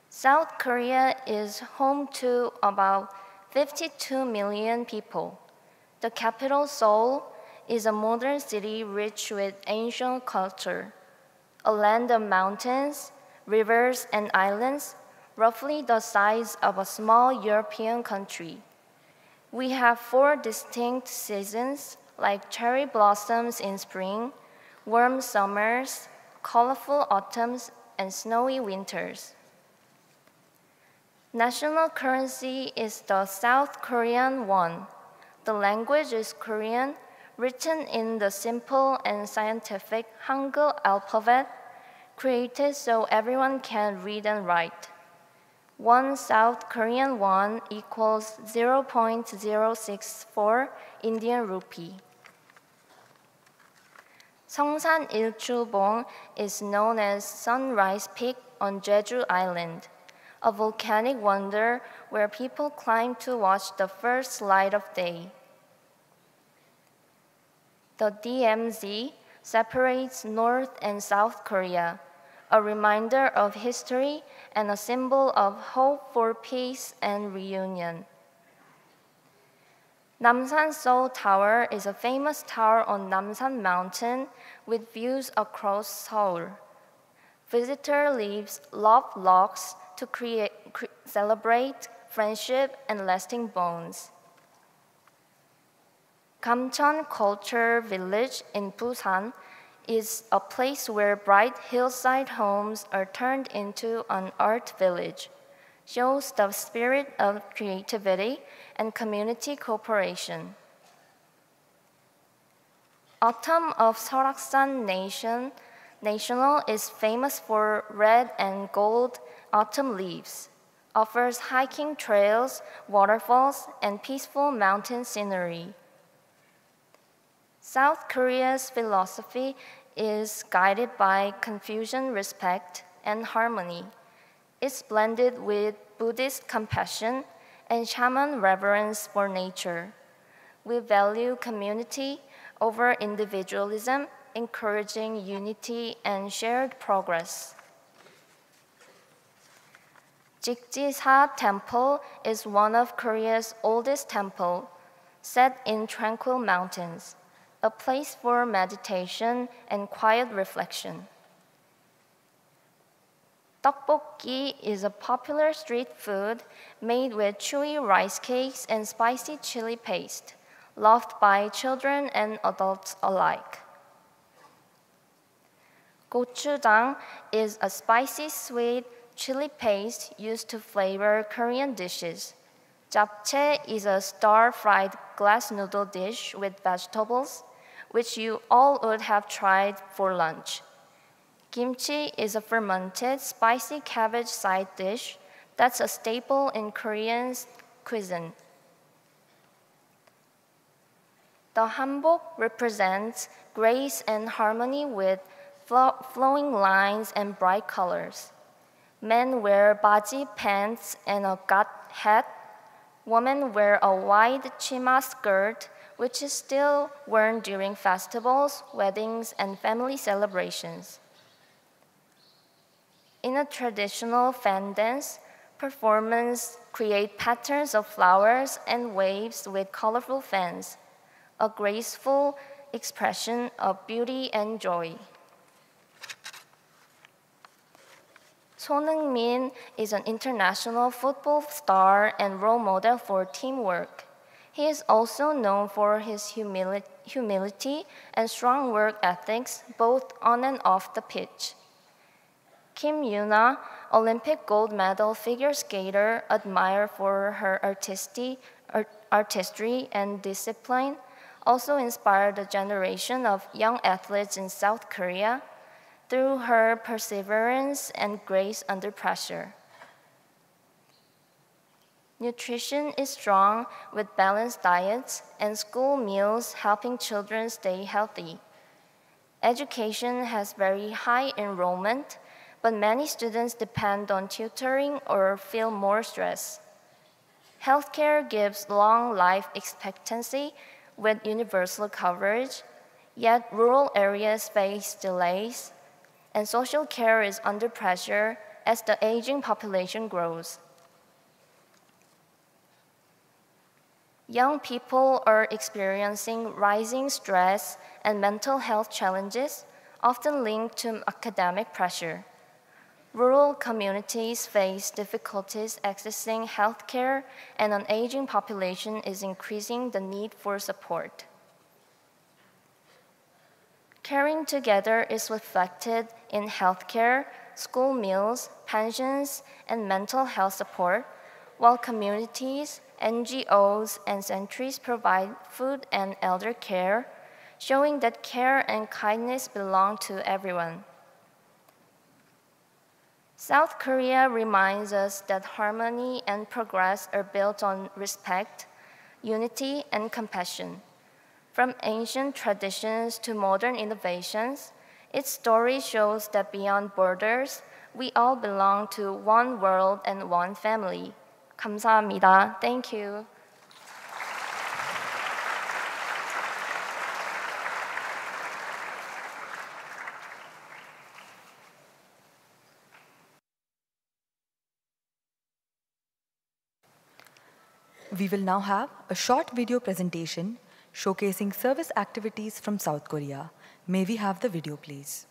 South Korea is home to about 52 million people. The capital, Seoul, is a modern city rich with ancient culture, a land of mountains, rivers, and islands, roughly the size of a small European country. We have 4 distinct seasons, like cherry blossoms in spring, warm summers, colorful autumns, and snowy winters. National currency is the South Korean won. The language is Korean, written in the simple and scientific Hangul alphabet, created so everyone can read and write. 1 South Korean won equals 0.064 Indian rupee. Seongsan Ilchulbong is known as Sunrise Peak on Jeju Island, a volcanic wonder where people climb to watch the first light of day. The DMZ separates North and South Korea, a reminder of history and a symbol of hope for peace and reunion. Namsan Seoul Tower is a famous tower on Namsan Mountain with views across Seoul. Visitors love logs to celebrate friendship and lasting bonds. Gamcheon Culture Village in Busan is a place where bright hillside homes are turned into an art village, shows the spirit of creativity and community cooperation. Autumn of Seoraksan National is famous for red and gold autumn leaves, offers hiking trails, waterfalls, and peaceful mountain scenery. South Korea's philosophy is guided by Confucian respect and harmony. It's blended with Buddhist compassion and shaman reverence for nature. We value community over individualism, encouraging unity and shared progress. Jigjiha Temple is one of Korea's oldest temples, set in tranquil mountains, a place for meditation and quiet reflection. Tteokbokki is a popular street food made with chewy rice cakes and spicy chili paste, loved by children and adults alike. Gochujang is a spicy sweet chili paste used to flavor Korean dishes. Japchae is a stir-fried glass noodle dish with vegetables, which you all would have tried for lunch. Kimchi is a fermented, spicy cabbage side dish that's a staple in Korean cuisine. The hanbok represents grace and harmony with flowing lines and bright colors. Men wear baji pants and a gat hat. Women wear a wide chima skirt which is still worn during festivals, weddings, and family celebrations. In a traditional fan dance, performers create patterns of flowers and waves with colorful fans, a graceful expression of beauty and joy. Son Heung-min is an international football star and role model for teamwork. He is also known for his humility and strong work ethics, both on and off the pitch. Kim Yuna, Olympic gold medal figure skater, admired for her artistry and discipline, also inspired a generation of young athletes in South Korea through her perseverance and grace under pressure. Nutrition is strong with balanced diets and school meals helping children stay healthy. Education has very high enrollment, but many students depend on tutoring or feel more stress. Healthcare gives long life expectancy with universal coverage, yet rural areas face delays, and social care is under pressure as the aging population grows. Young people are experiencing rising stress and mental health challenges, often linked to academic pressure. Rural communities face difficulties accessing healthcare, and an aging population is increasing the need for support. Caring together is reflected in healthcare, school meals, pensions, and mental health support, while communities, NGOs, and sentries provide food and elder care, showing that care and kindness belong to everyone. South Korea reminds us that harmony and progress are built on respect, unity, and compassion. From ancient traditions to modern innovations, its story shows that beyond borders, we all belong to one world and one family. 감사합니다. Thank you. We will now have a short video presentation showcasing service activities from South Korea. May we have the video, please?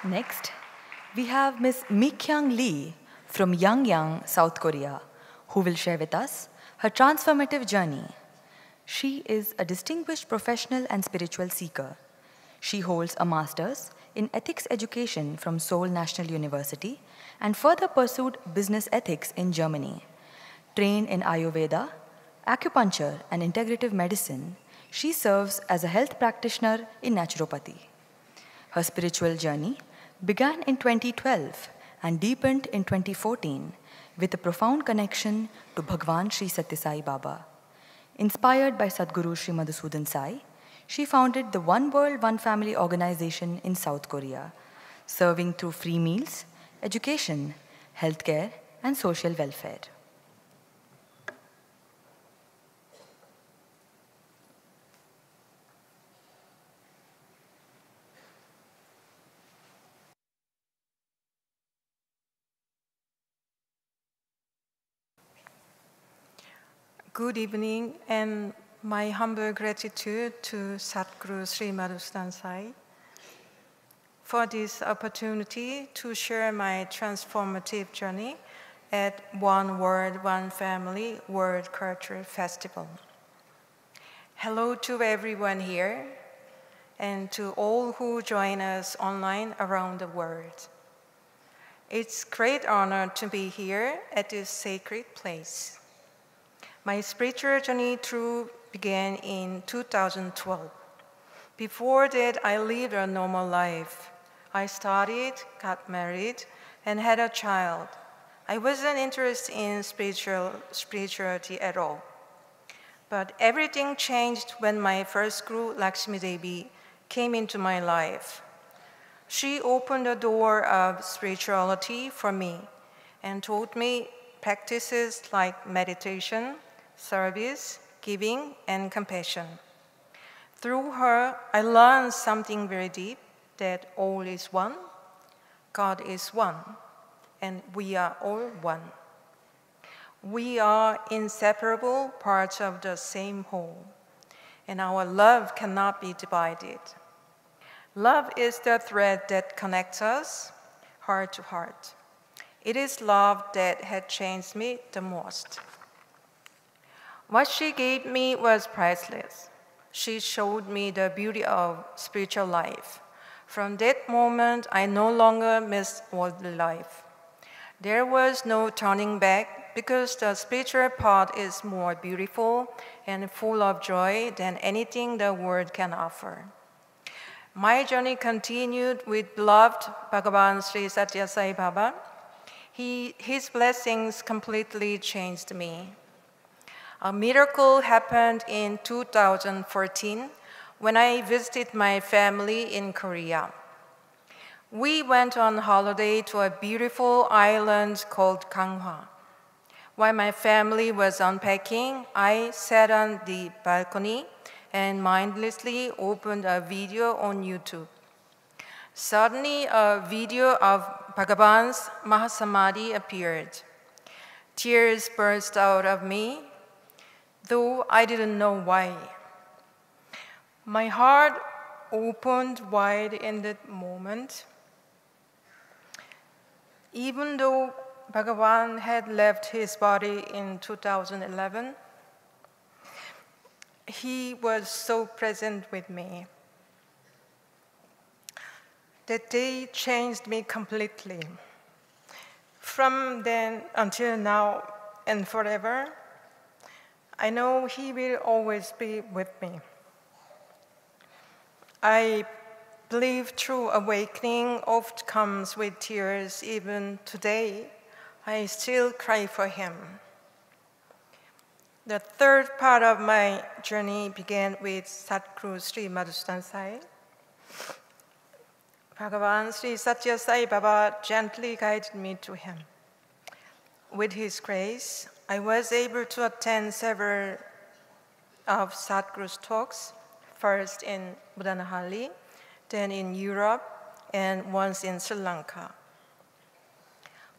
Next, we have Ms. Mi-kyung Lee from Yangyang, South Korea, who will share with us her transformative journey. She is a distinguished professional and spiritual seeker. She holds a master's in ethics education from Seoul National University and further pursued business ethics in Germany. Trained in Ayurveda, acupuncture, and integrative medicine, she serves as a health practitioner in naturopathy. Her spiritual journey began in 2012 and deepened in 2014 with a profound connection to Bhagwan Sri Sathya Sai Baba. Inspired by Sadhguru Sri Madhusudan Sai, she founded the One World, One Family organization in South Korea, serving through free meals, education, healthcare, and social welfare. Good evening, and my humble gratitude to Sadhguru Sri Madhusudan Sai for this opportunity to share my transformative journey at One World, One Family World Cultural Festival. Hello to everyone here and to all who join us online around the world. It's a great honor to be here at this sacred place. My spiritual journey began in 2012. Before that, I lived a normal life. I studied, got married, and had a child. I wasn't interested in spirituality at all. But everything changed when my first guru, Lakshmi Devi, came into my life. She opened the door of spirituality for me and taught me practices like meditation, service, giving, and compassion. Through her, I learned something very deep, that all is one, God is one, and we are all one. We are inseparable parts of the same whole, and our love cannot be divided. Love is the thread that connects us, heart to heart. It is love that had changed me the most. What she gave me was priceless. She showed me the beauty of spiritual life. From that moment, I no longer missed worldly life. There was no turning back because the spiritual path is more beautiful and full of joy than anything the world can offer. My journey continued with beloved Bhagavan Sri Sathya Sai Baba. His blessings completely changed me. A miracle happened in 2014 when I visited my family in Korea. We went on holiday to a beautiful island called Ganghwa. While my family was unpacking, I sat on the balcony and mindlessly opened a video on YouTube. Suddenly, a video of Bhagavan's Mahasamadhi appeared. Tears burst out of me, though I didn't know why. My heart opened wide in that moment. Even though Bhagavan had left his body in 2011, he was so present with me. That day changed me completely. From then until now and forever, I know he will always be with me. I believe true awakening oft comes with tears. Even today, I still cry for him. The third part of my journey began with Sadhguru Sri Madhusudan Sai. Bhagavan Sri Sathya Sai Baba gently guided me to him. With his grace, I was able to attend several of Sadhguru's talks, first in Muddenahalli, then in Europe, and once in Sri Lanka.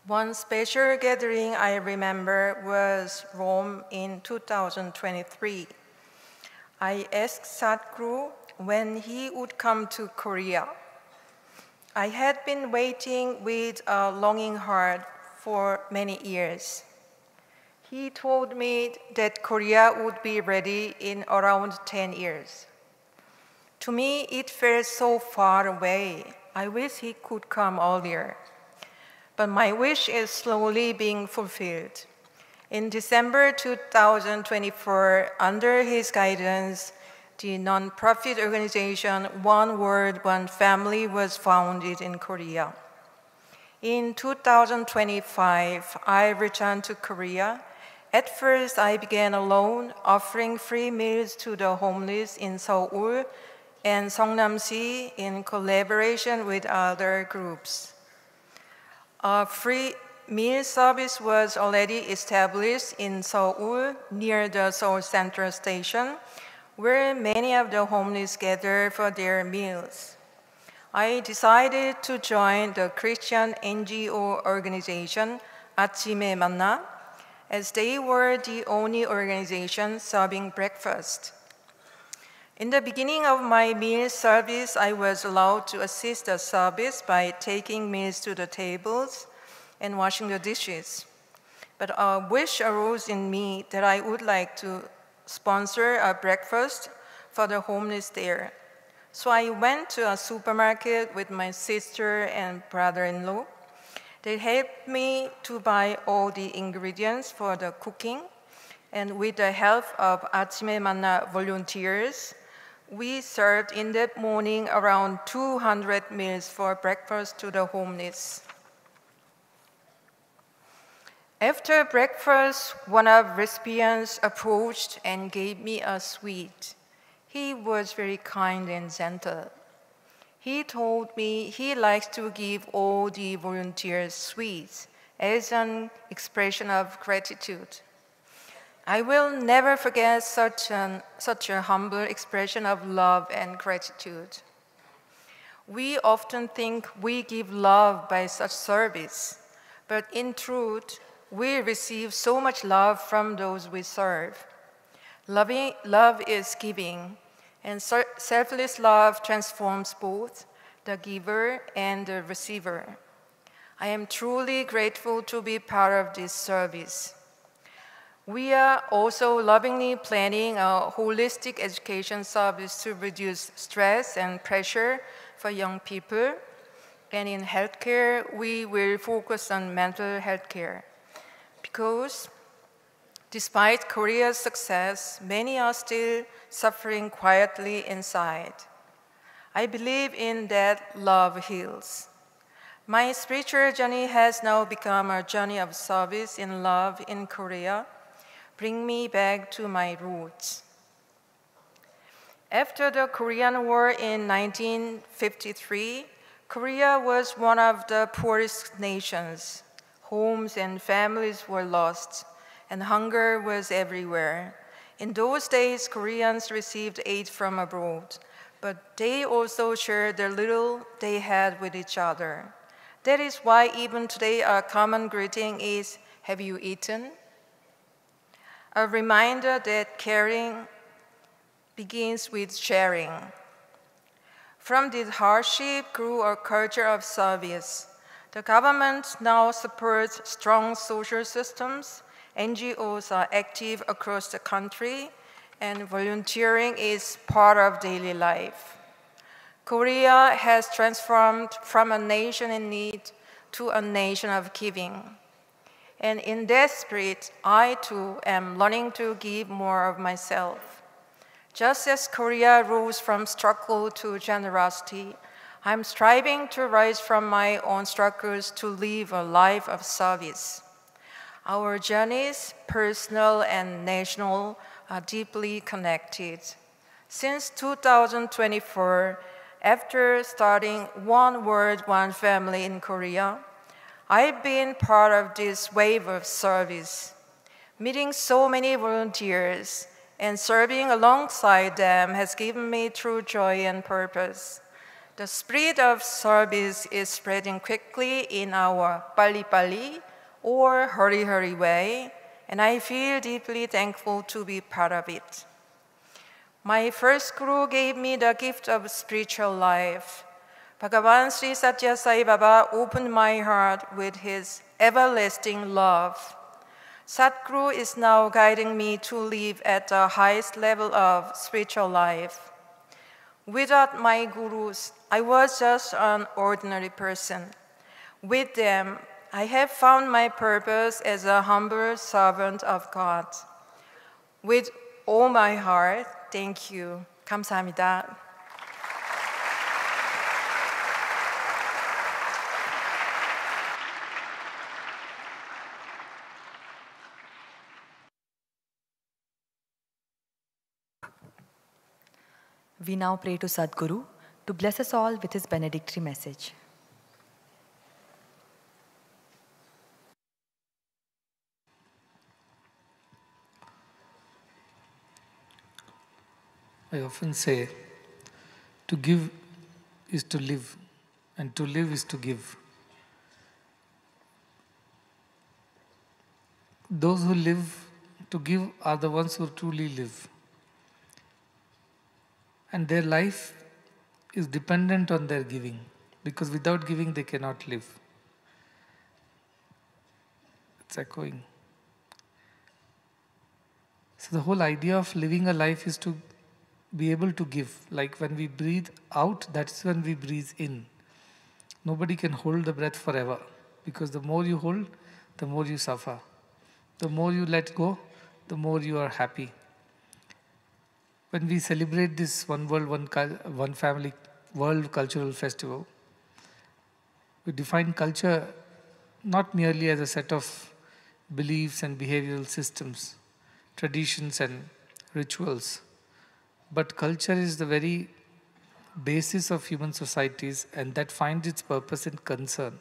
One special gathering I remember was Rome in 2023. I asked Sadhguru when he would come to Korea. I had been waiting with a longing heart for many years. He told me that Korea would be ready in around 10 years. To me, it felt so far away. I wish he could come earlier. But my wish is slowly being fulfilled. In December 2024, under his guidance, the non-profit organization One World, One Family was founded in Korea. In 2025, I returned to Korea. At first, I began alone, offering free meals to the homeless in Seoul and Seongnam-si in collaboration with other groups. A free meal service was already established in Seoul near the Seoul Central Station, where many of the homeless gather for their meals. I decided to join the Christian NGO organization 아침에 만나, as they were the only organization serving breakfast. In the beginning of my meal service, I was allowed to assist the service by taking meals to the tables and washing the dishes. But a wish arose in me that I would like to sponsor a breakfast for the homeless there. So I went to a supermarket with my sister and brother-in-law. They helped me to buy all the ingredients for the cooking, and with the help of 아침에 만나 volunteers, we served in that morning around 200 meals for breakfast to the homeless. After breakfast, one of the recipients approached and gave me a sweet. He was very kind and gentle. He told me he likes to give all the volunteers sweets as an expression of gratitude. I will never forget such a humble expression of love and gratitude. We often think we give love by such service, but in truth, we receive so much love from those we serve. Love is giving, and selfless love transforms both the giver and the receiver. I am truly grateful to be part of this service. We are also lovingly planning a holistic education service to reduce stress and pressure for young people. And in healthcare, we will focus on mental health care. Because despite Korea's success, many are still suffering quietly inside. I believe in that love heals. My spiritual journey has now become a journey of service in love in Korea. Bring me back to my roots. After the Korean War in 1953, Korea was one of the poorest nations. Homes and families were lost, and hunger was everywhere. In those days, Koreans received aid from abroad, but they also shared the little they had with each other. That is why even today our common greeting is, "Have you eaten?" A reminder that caring begins with sharing. From this hardship grew a culture of service. The government now supports strong social systems. NGOs are active across the country, and volunteering is part of daily life. Korea has transformed from a nation in need to a nation of giving. And in that spirit, I too am learning to give more of myself. Just as Korea rose from struggle to generosity, I'm striving to rise from my own struggles to live a life of service. Our journeys, personal and national, are deeply connected. Since 2024, after starting One World, One Family in Korea, I've been part of this wave of service. Meeting so many volunteers and serving alongside them has given me true joy and purpose. The spirit of service is spreading quickly in our 빨리빨리 or hurry way, and I feel deeply thankful to be part of it. My first guru gave me the gift of spiritual life. Bhagavan Sri Sathya Sai Baba opened my heart with his everlasting love. Sadhguru is now guiding me to live at the highest level of spiritual life. Without my gurus, I was just an ordinary person. With them, I have found my purpose as a humble servant of God. With all my heart, thank you. 감사합니다. We now pray to Sadhguru to bless us all with his benedictory message. I often say, to give is to live, and to live is to give. Those who live to give are the ones who truly live. And their life is dependent on their giving, because without giving they cannot live. It's echoing. So the whole idea of living a life is to be able to give. Like when we breathe out, that's when we breathe in. Nobody can hold the breath forever, because the more you hold, the more you suffer. The more you let go, the more you are happy. When we celebrate this One World, One Family World Cultural Festival, we define culture not merely as a set of beliefs and behavioral systems, traditions and rituals, but culture is the very basis of human societies, and that finds its purpose in concern.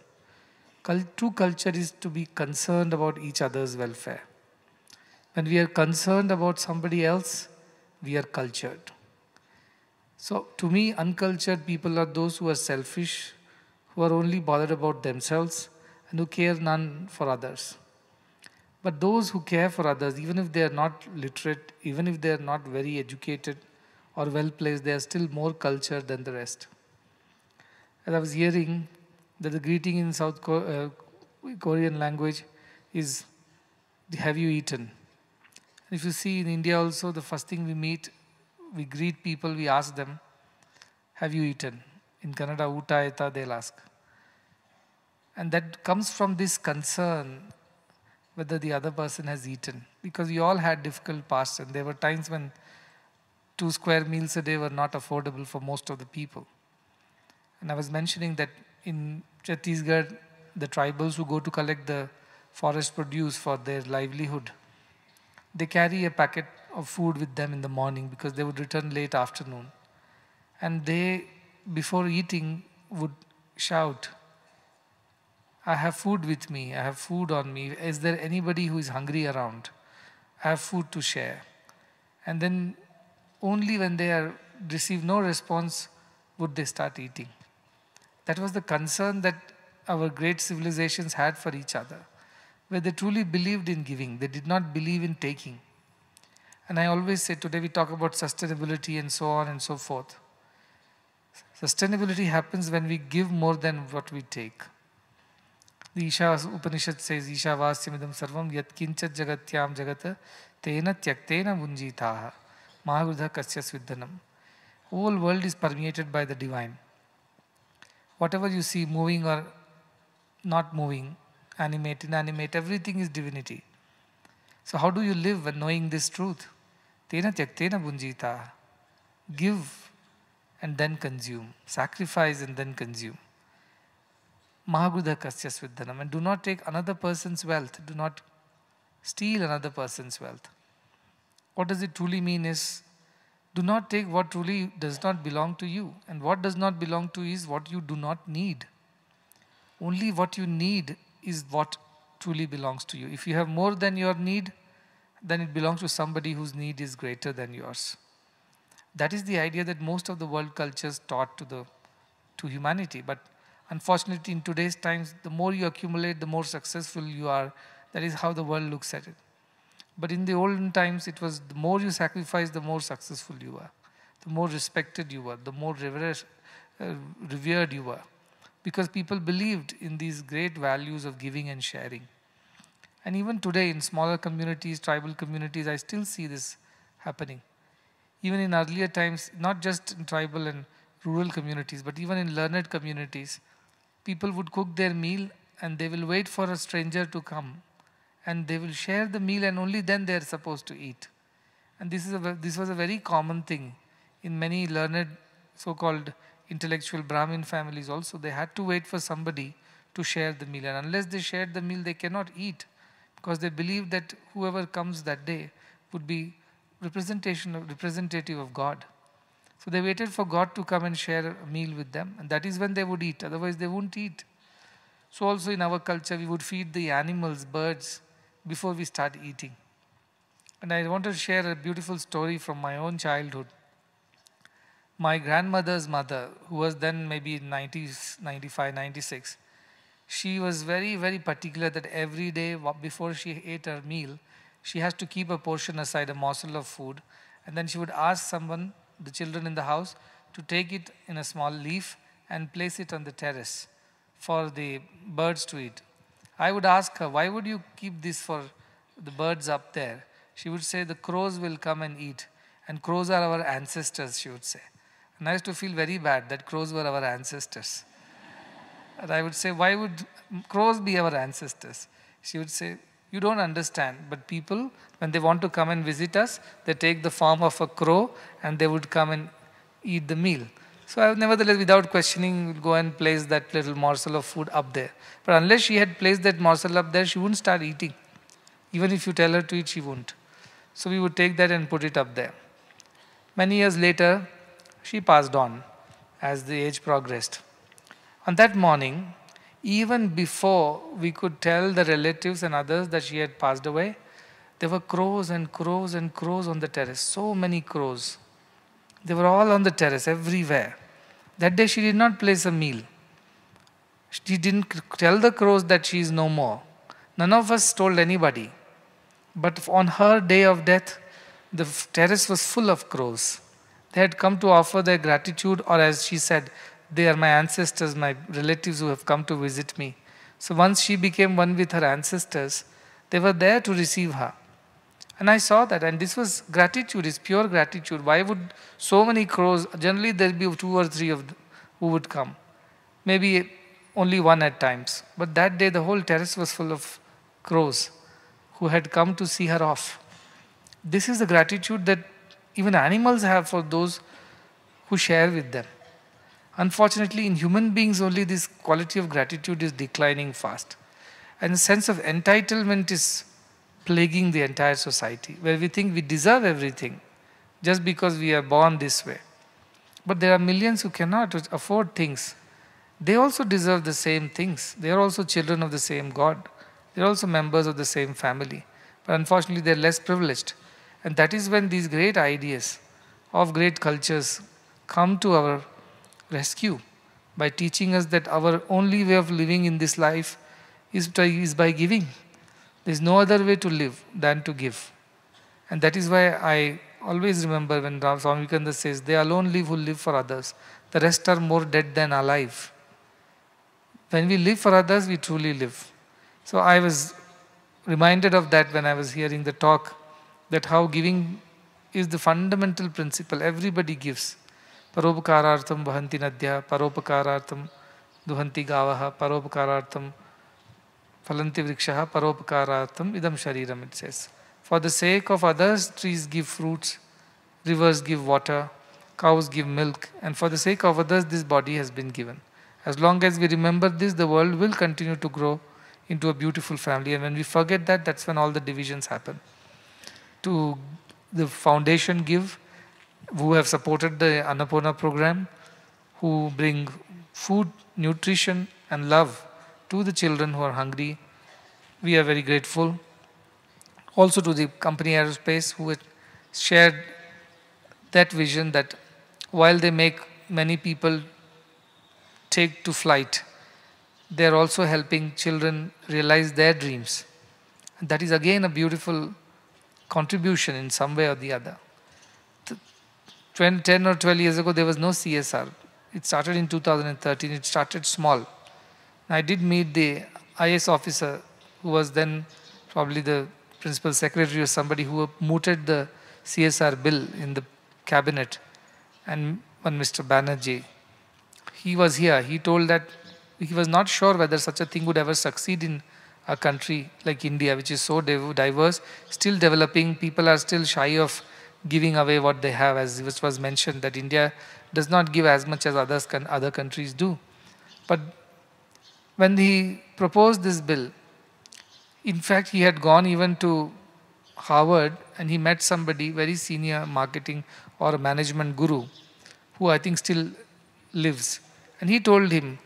True culture is to be concerned about each other's welfare. When we are concerned about somebody else, we are cultured. So to me, uncultured people are those who are selfish, who are only bothered about themselves, and who care none for others. But those who care for others, even if they are not literate, even if they are not very educated or well placed, they are still more cultured than the rest. As I was hearing that the greeting in South Korean language is, have you eaten? If you see in India also, the first thing we greet people, we ask them, have you eaten? In Kannada, uta aita, they'll ask. And that comes from this concern whether the other person has eaten. Because we all had difficult pasts, and there were times when 2 square meals a day were not affordable for most of the people. And I was mentioning that in Chhattisgarh, the tribals who go to collect the forest produce for their livelihood, they carry a packet of food with them in the morning because they would return late afternoon. And they, before eating, would shout, I have food with me, I have food on me. Is there anybody who is hungry around? I have food to share. And then only when they receive no response would they start eating. That was the concern that our great civilizations had for each other, where they truly believed in giving. They did not believe in taking. And I always say, today we talk about sustainability and so on and so forth. Sustainability happens when we give more than what we take. The Isha Upanishad says, Isha Vasyamidam Sarvam Yat Kinchat Jagatyam Jagata Tena Tyaktena Bunjitaha Mahagudha Kasya Svidhanam. Whole world is permeated by the divine. Whatever you see moving or not moving, animate, inanimate, everything is divinity. So how do you live when knowing this truth? Tena tyaktena bunjita. Give and then consume. Sacrifice and then consume. Mahagudha kasya svidhanam. And do not take another person's wealth. Do not steal another person's wealth. What does it truly mean is, do not take what truly does not belong to you. And what does not belong to you is what you do not need. Only what you need is what truly belongs to you. If you have more than your need, then it belongs to somebody whose need is greater than yours. That is the idea that most of the world cultures taught to humanity. But unfortunately, in today's times, the more you accumulate, the more successful you are. That is how the world looks at it. But in the olden times, it was the more you sacrifice, the more successful you are. The more respected you were, the more revered you were. Because people believed in these great values of giving and sharing. And even today in smaller communities, tribal communities, I still see this happening. Even in earlier times, not just in tribal and rural communities, but even in learned communities, people would cook their meal and they will wait for a stranger to come. And they will share the meal and only then they are supposed to eat. And this was a very common thing in many learned, so-called intellectual Brahmin families also. They had to wait for somebody to share the meal. And unless they shared the meal, they cannot eat. Because they believed that whoever comes that day would be representative of God. So they waited for God to come and share a meal with them. And that is when they would eat. Otherwise they wouldn't eat. So also in our culture, we would feed the animals, birds, before we start eating. And I want to share a beautiful story from my own childhood. My grandmother's mother, who was then maybe 90s, 95, 96, she was very, very particular that every day before she ate her meal, she has to keep a portion aside, a morsel of food. And then she would ask someone, the children in the house, to take it in a small leaf and place it on the terrace for the birds to eat. I would ask her, why would you keep this for the birds up there? She would say, the crows will come and eat. And crows are our ancestors, she would say. And I used to feel very bad that crows were our ancestors. And I would say, why would crows be our ancestors? She would say, you don't understand, but people, when they want to come and visit us, they take the form of a crow and they would come and eat the meal. So I nevertheless, without questioning, would go and place that little morsel of food up there. But unless she had placed that morsel up there, she wouldn't start eating. Even if you tell her to eat, she wouldn't. So we would take that and put it up there. Many years later, she passed on as the age progressed. On that morning, even before we could tell the relatives and others that she had passed away, there were crows and crows and crows on the terrace. So many crows. They were all on the terrace, everywhere. That day she did not place a meal. She didn't tell the crows that she is no more. None of us told anybody. But on her day of death, the terrace was full of crows. They had come to offer their gratitude, or as she said, they are my ancestors, my relatives who have come to visit me. So once she became one with her ancestors, they were there to receive her. And I saw that, and this was gratitude, is pure gratitude. Why would so many crows, generally there will be 2 or 3 of them who would come. Maybe only one at times. But that day the whole terrace was full of crows who had come to see her off. This is the gratitude that even animals have for those who share with them. Unfortunately, in human beings only this quality of gratitude is declining fast. And a sense of entitlement is plaguing the entire society, where we think we deserve everything just because we are born this way. But there are millions who cannot afford things. They also deserve the same things. They are also children of the same God. They are also members of the same family. But unfortunately, they are less privileged. And that is when these great ideas of great cultures come to our rescue by teaching us that our only way of living in this life is by giving. There is no other way to live than to give. And that is why I always remember when Swami Vivekananda says, they alone live who live for others. The rest are more dead than alive. When we live for others, we truly live. So I was reminded of that when I was hearing the talk, that how giving is the fundamental principle. Everybody gives. Paropakarartham vahanti nadya, paropakarartham duhanti gavaha, paropakarartham phalanti vrikshaha, paropakarartham idam shariram, it says. For the sake of others, trees give fruits, rivers give water, cows give milk, and for the sake of others, this body has been given. As long as we remember this, the world will continue to grow into a beautiful family. And when we forget that, that's when all the divisions happen. To the foundation give, who have supported the Annapurna program, who bring food, nutrition and love to the children who are hungry. We are very grateful. Also to the company Aerospace, who shared that vision that while they make many people take to flight, they are also helping children realize their dreams. And that is again a beautiful contribution in some way or the other. 10 or 12 years ago, there was no CSR. It started in 2013. It started small. I did meet the IS officer who was then probably the principal secretary or somebody who mooted the CSR bill in the cabinet, and one Mr. Banerjee. He was here. He told that he was not sure whether such a thing would ever succeed in a country like India, which is so diverse, still developing. People are still shy of giving away what they have, as it was mentioned, that India does not give as much as other countries do. But when he proposed this bill, in fact, he had gone even to Harvard and he met somebody, very senior marketing or management guru, who I think still lives. And he told him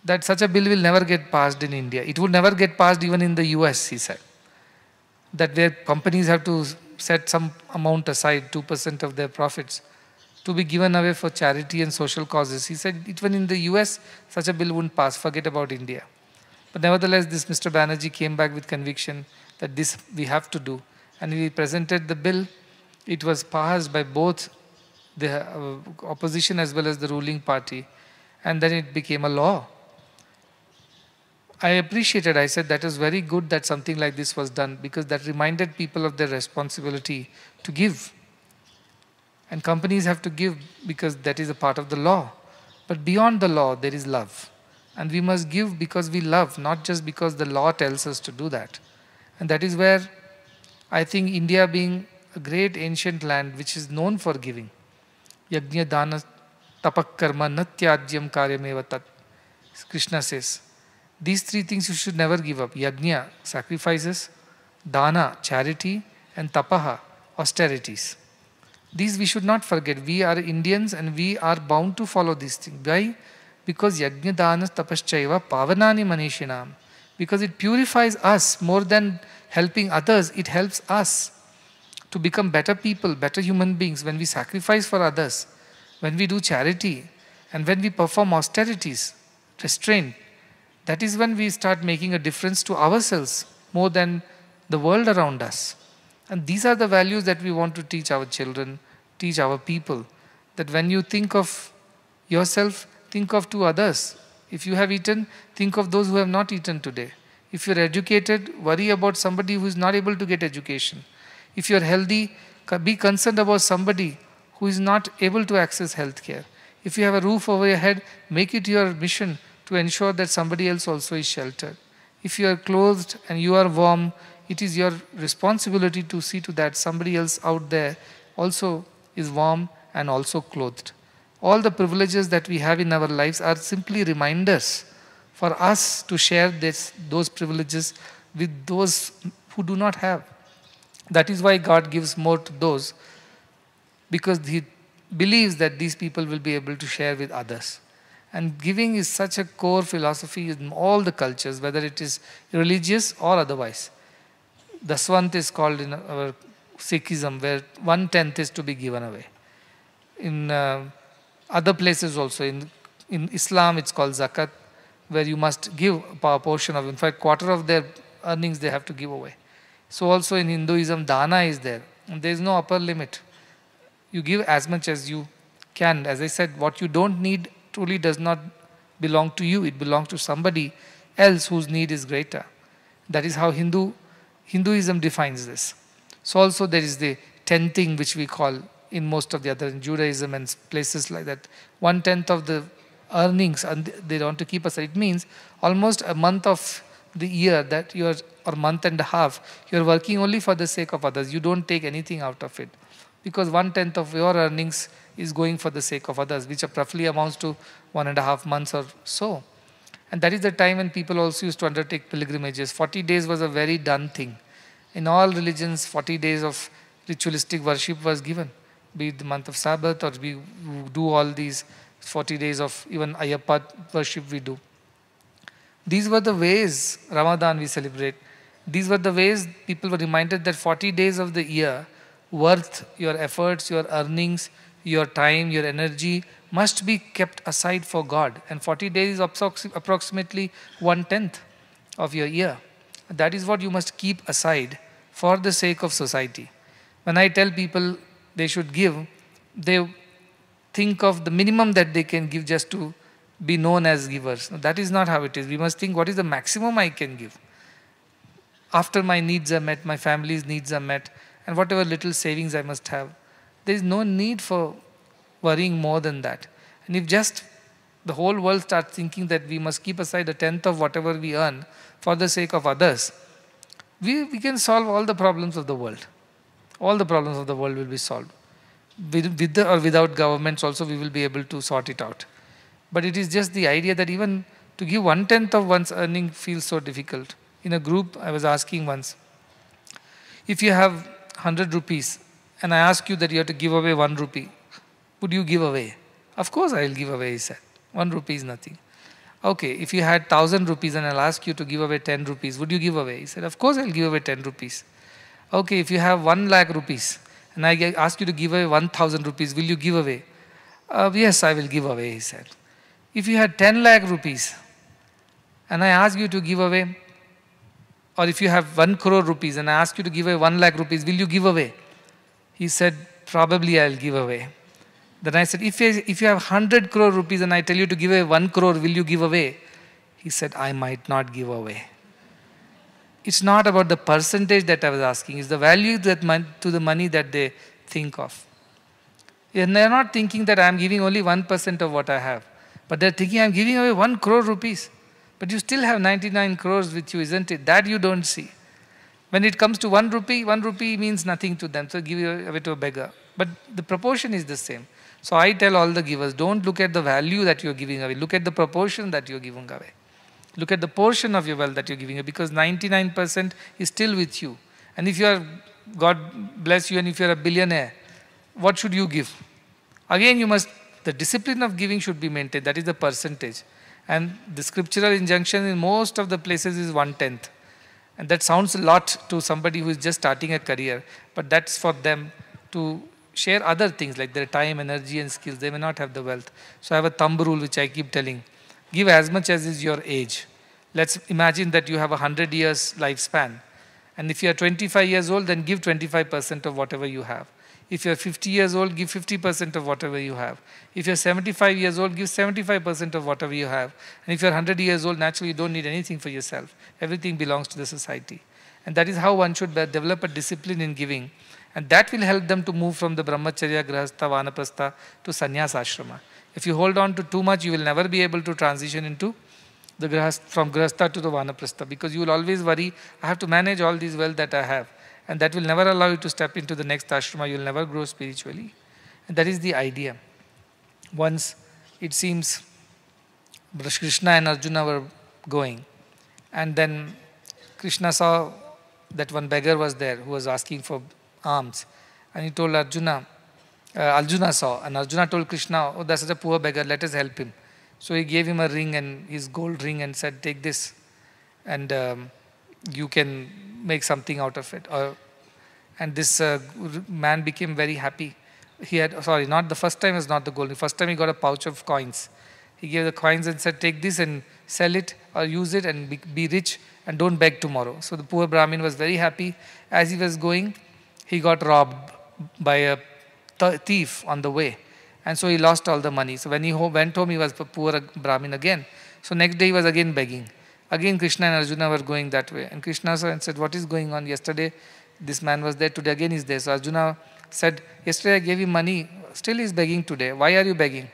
that such a bill will never get passed in India. It would never get passed even in the US, he said. That where companies have to set some amount aside, 2% of their profits, to be given away for charity and social causes. He said even in the US, such a bill wouldn't pass, forget about India. But nevertheless, this Mr. Banerjee came back with conviction that this we have to do. And we presented the bill. It was passed by both the opposition as well as the ruling party. And then it became a law. I appreciated, I said that is very good that something like this was done, because that reminded people of their responsibility to give. And companies have to give because that is a part of the law. But beyond the law, there is love. And we must give because we love, not just because the law tells us to do that. And that is where I think India, being a great ancient land which is known for giving, yajna dana tapak karma natyajyam karyameva tat, Krishna says, these three things you should never give up. Yajna, sacrifices; dana, charity; and tapaha, austerities. These we should not forget. We are Indians and we are bound to follow these things. Why? Because yajna dana tapaschaiva pavanani manishinam. Because it purifies us more than helping others. It helps us to become better people, better human beings. When we sacrifice for others, when we do charity, and when we perform austerities, restraint, that is when we start making a difference to ourselves more than the world around us. And these are the values that we want to teach our children, teach our people. That when you think of yourself, think of two others. If you have eaten, think of those who have not eaten today. If you're educated, worry about somebody who is not able to get education. If you're healthy, be concerned about somebody who is not able to access healthcare. If you have a roof over your head, make it your mission to ensure that somebody else also is sheltered. If you are clothed and you are warm, it is your responsibility to see to that somebody else out there also is warm and also clothed. All the privileges that we have in our lives are simply reminders for us to share those privileges with those who do not have. That is why God gives more to those, because He believes that these people will be able to share with others. And giving is such a core philosophy in all the cultures, whether it is religious or otherwise. Daswant is called in our Sikhism, where 1/10 is to be given away. In other places also, in Islam it's called zakat, where you must give a portion of, in fact, quarter of their earnings they have to give away. So also in Hinduism, dana is there. And there is no upper limit. You give as much as you can. As I said, what you don't need truly does not belong to you. It belongs to somebody else whose need is greater. That is how Hinduism defines this. So also there is the tenthing, which we call in most of the other, in Judaism and places like that, 1/10 of the earnings, and they want to keep aside. It means almost a month of the year that you are, or month and a half, you are working only for the sake of others. You don't take anything out of it, because 1/10 of your earnings is going for the sake of others, which roughly amounts to 1.5 months or so. And that is the time when people also used to undertake pilgrimages. 40 days was a very done thing. In all religions, 40 days of ritualistic worship was given, be it the month of Sabbath, or we do all these 40 days of even Ayyappa worship we do. These were the ways, Ramadan we celebrate, these were the ways people were reminded that 40 days of the year, worth your efforts, your earnings, your time, your energy must be kept aside for God. And 40 days is approximately 1/10 of your year. That is what you must keep aside for the sake of society. When I tell people they should give, think of the minimum that they can give just to be known as givers. No, that is not how it is. We must think, what is the maximum I can give? After my needs are met, my family's needs are met, and whatever little savings I must have, there is no need for worrying more than that. And if just the whole world starts thinking that we must keep aside a tenth of whatever we earn for the sake of others, we can solve all the problems of the world. All the problems of the world will be solved. With or without governments also, we will be able to sort it out. But it is just the idea that even to give 1/10 of one's earning feels so difficult. In a group, I was asking once, if you have 100 rupees and I ask you that you have to give away 1 rupee, would you give away? Of course I will give away, he said. 1 rupee is nothing. Okay, if you had 1,000 rupees and I'll ask you to give away 10 rupees, would you give away? He said, of course I'll give away 10 rupees. Okay, if you have 1 lakh rupees and I ask you to give away 1,000 rupees, will you give away? Yes, I will give away, he said. If you had 10 lakh rupees and I ask you to give away, or if you have 1 crore rupees and I ask you to give away 1 lakh rupees, will you give away? He said, probably I'll give away. Then I said, if you have 100 crore rupees and I tell you to give away 1 crore, will you give away? He said, I might not give away. It's not about the percentage that I was asking, it's the value to the money that they think of. And they're not thinking that I'm giving only 1% of what I have, but they're thinking I'm giving away 1 crore rupees. But you still have 99 crores with you, isn't it? That you don't see. When it comes to 1 rupee means nothing to them, so give it away to a beggar. But the proportion is the same. So I tell all the givers, don't look at the value that you're giving away, look at the proportion that you're giving away. Look at the portion of your wealth that you're giving away, because 99% is still with you. And if you are, God bless you, and if you're a billionaire, what should you give? Again, the discipline of giving should be maintained, that is the percentage. And the scriptural injunction in most of the places is 1/10. And that sounds a lot to somebody who is just starting a career, but that's for them to share other things like their time, energy and skills. They may not have the wealth. So I have a thumb rule which I keep telling. Give as much as is your age. Let's imagine that you have 100 years lifespan. And if you are 25 years old, then give 25% of whatever you have. If you are 50 years old, give 50% of whatever you have. If you are 75 years old, give 75% of whatever you have. And if you are 100 years old, naturally you don't need anything for yourself. Everything belongs to the society. And that is how one should develop a discipline in giving. And that will help them to move from the brahmacharya, grahastha, vanaprastha to sannyas ashrama. If you hold on to too much, you will never be able to transition into the from grahastha to the vanaprastha, because you will always worry, I have to manage all this wealth that I have. And that will never allow you to step into the next ashrama. You will never grow spiritually. And that is the idea. Once it seems Krishna and Arjuna were going, and then Krishna saw that one beggar was there who was asking for alms, and he told Arjuna, Arjuna saw, and Arjuna told Krishna, oh, that's such a poor beggar, let us help him. So he gave him a ring, and his gold ring, and said, take this, and you can make something out of it. And this man became very happy. He had, sorry, not the first time was not the gold. The first time he got a pouch of coins. He gave the coins and said, take this and sell it or use it and be rich and don't beg tomorrow. So the poor Brahmin was very happy. As he was going, he got robbed by a thief on the way. And so he lost all the money. So when he went home, he was a poor Brahmin again. So next day he was again begging. Again Krishna and Arjuna were going that way. And Krishna said, what is going on? Yesterday this man was there, today again he is there. So Arjuna said, yesterday I gave him money, still he is begging today. Why are you begging?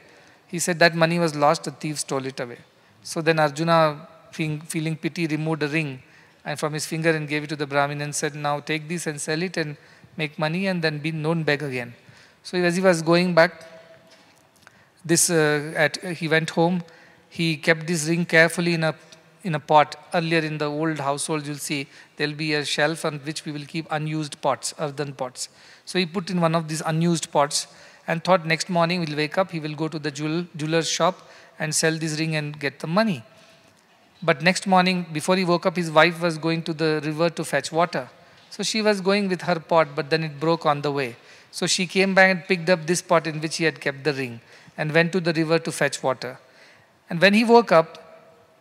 He said, that money was lost, the thief stole it away. So then Arjuna, feeling pity, removed a ring and from his finger and gave it to the Brahmin and said, now take this and sell it and make money and then don't beg again. So as he was going back, he went home, he kept this ring carefully in a pot. Earlier in the old households, you'll see there'll be a shelf on which we will keep unused pots, earthen pots. So he put in one of these unused pots and thought next morning he'll wake up, he will go to the jeweler's shop and sell this ring and get the money. But next morning, before he woke up, his wife was going to the river to fetch water. So she was going with her pot, but then it broke on the way. So she came back and picked up this pot in which he had kept the ring and went to the river to fetch water. And when he woke up,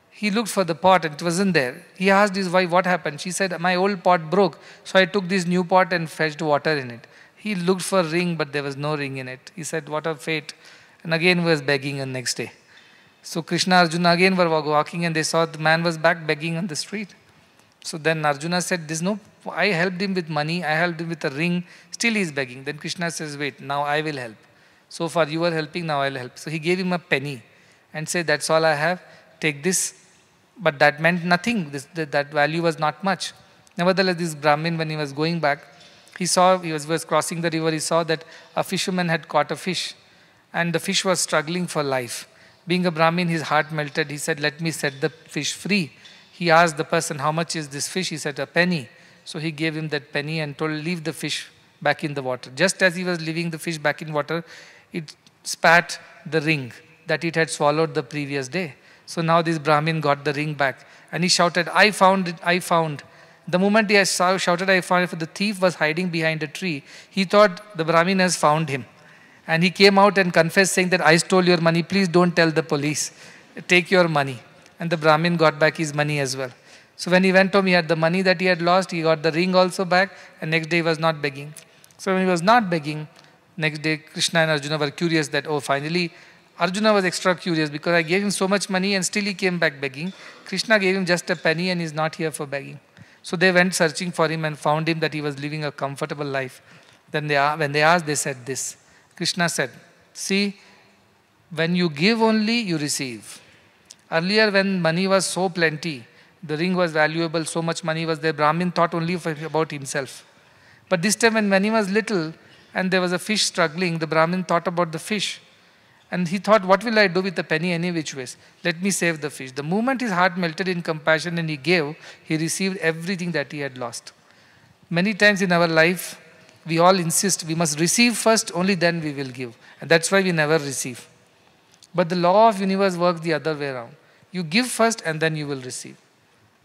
he looked for the pot and it wasn't there. He asked his wife, what happened? She said, my old pot broke, so I took this new pot and fetched water in it. He looked for a ring, but there was no ring in it. He said, what a fate. and again was begging the next day. So Krishna Arjuna again were walking and they saw the man was back begging on the street. So then Arjuna said, I helped him with money, I helped him with a ring, still he is begging. Then Krishna says, wait, now I will help. So far you were helping, now I will help. So he gave him a penny and said, that's all I have, take this. But that meant nothing, that value was not much. Nevertheless, this Brahmin, when he was going back, he was crossing the river, he saw that a fisherman had caught a fish and the fish was struggling for life. Being a Brahmin, his heart melted. He said, let me set the fish free. He asked the person, how much is this fish? He said, a penny. So he gave him that penny and told, leave the fish back in the water. Just as he was leaving the fish back in water, it spat the ring that it had swallowed the previous day. So now this Brahmin got the ring back and he shouted, I found it, I found. The moment he shouted, I found it, the thief was hiding behind a tree. He thought the Brahmin has found him. And he came out and confessed saying that I stole your money, please don't tell the police. Take your money. And the Brahmin got back his money as well. So when he went home, he had the money that he had lost, he got the ring also back, and next day he was not begging. So when he was not begging, next day Krishna and Arjuna were curious that, oh, finally, Arjuna was extra curious because I gave him so much money and still he came back begging. Krishna gave him just a penny and he is not here for begging. So they went searching for him and found him that he was living a comfortable life. Then when they asked, they said this. Krishna said, see, when you give only, you receive. Earlier when money was so plenty, the ring was valuable, so much money was there, Brahmin thought only about himself. But this time when money was little and there was a fish struggling, the Brahmin thought about the fish. And he thought, what will I do with the penny any which ways? Let me save the fish. The moment his heart melted in compassion and he gave, he received everything that he had lost. Many times in our life, we all insist we must receive first, only then we will give. And that's why we never receive. But the law of universe works the other way around. You give first and then you will receive.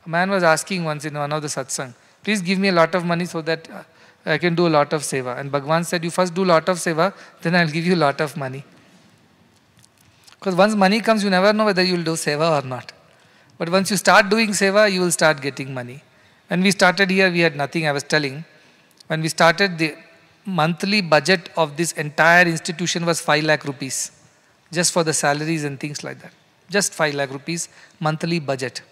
A man was asking once in one of the satsang, please give me a lot of money so that I can do a lot of seva. And Bhagavan said, you first do a lot of seva, then I'll give you a lot of money. Because once money comes, you never know whether you will do seva or not. But once you start doing seva, you will start getting money. When we started here, we had nothing, I was telling. When we started, the monthly budget of this entire institution was 5 lakh rupees. Just for the salaries and things like that. Just 5 lakh rupees monthly budget.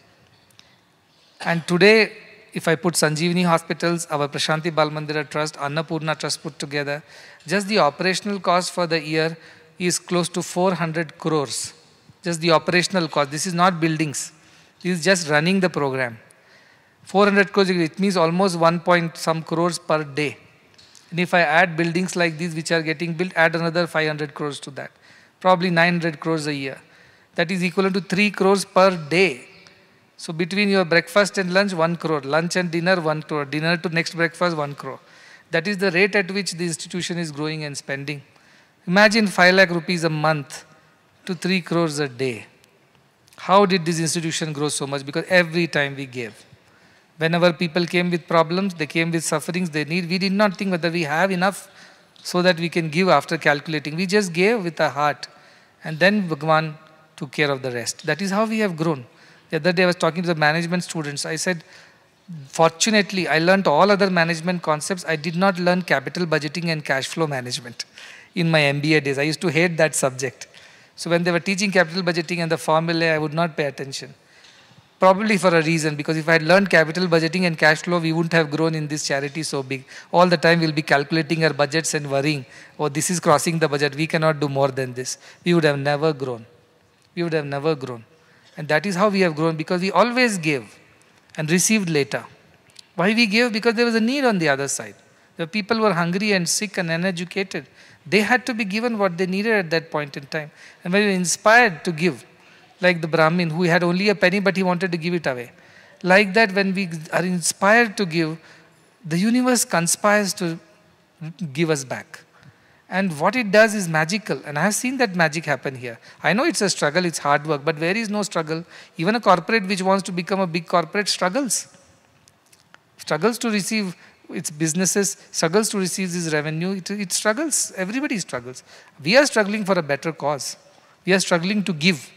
And today, if I put Sanjeevani Hospitals, our Prashanti Bal Mandira Trust, Annapurna Trust put together, just the operational cost for the year is close to 400 crores. Just the operational cost. This is not buildings. This is just running the program. 400 crores, it means almost 1 point some crores per day. And if I add buildings like these which are getting built, add another 500 crores to that. Probably 900 crores a year. That is equivalent to 3 crores per day. So between your breakfast and lunch, 1 crore. Lunch and dinner, 1 crore. Dinner to next breakfast, 1 crore. That is the rate at which the institution is growing and spending. Imagine 5 lakh rupees a month to 3 crores a day. How did this institution grow so much? Because every time we gave. Whenever people came with problems, they came with sufferings they need, we did not think whether we have enough so that we can give after calculating. We just gave with our heart. And then Bhagavan took care of the rest. That is how we have grown. The other day I was talking to the management students. I said, fortunately, I learned all other management concepts. I did not learn capital budgeting and cash flow management in my MBA days. I used to hate that subject. So when they were teaching capital budgeting and the formulae, I would not pay attention. Probably for a reason, because if I had learned capital budgeting and cash flow, we wouldn't have grown in this charity so big. All the time we'll be calculating our budgets and worrying, oh, this is crossing the budget, we cannot do more than this. We would have never grown. We would have never grown. And that is how we have grown, because we always gave and received later. Why we gave? Because there was a need on the other side. The people were hungry and sick and uneducated. They had to be given what they needed at that point in time. And when we were inspired to give, like the Brahmin who had only a penny but he wanted to give it away. Like that, when we are inspired to give, the universe conspires to give us back. And what it does is magical. And I have seen that magic happen here. I know it's a struggle, it's hard work, but where is no struggle? Even a corporate which wants to become a big corporate struggles. Struggles to receive its businesses, struggles to receive this revenue, it struggles. Everybody struggles. We are struggling for a better cause. We are struggling to give,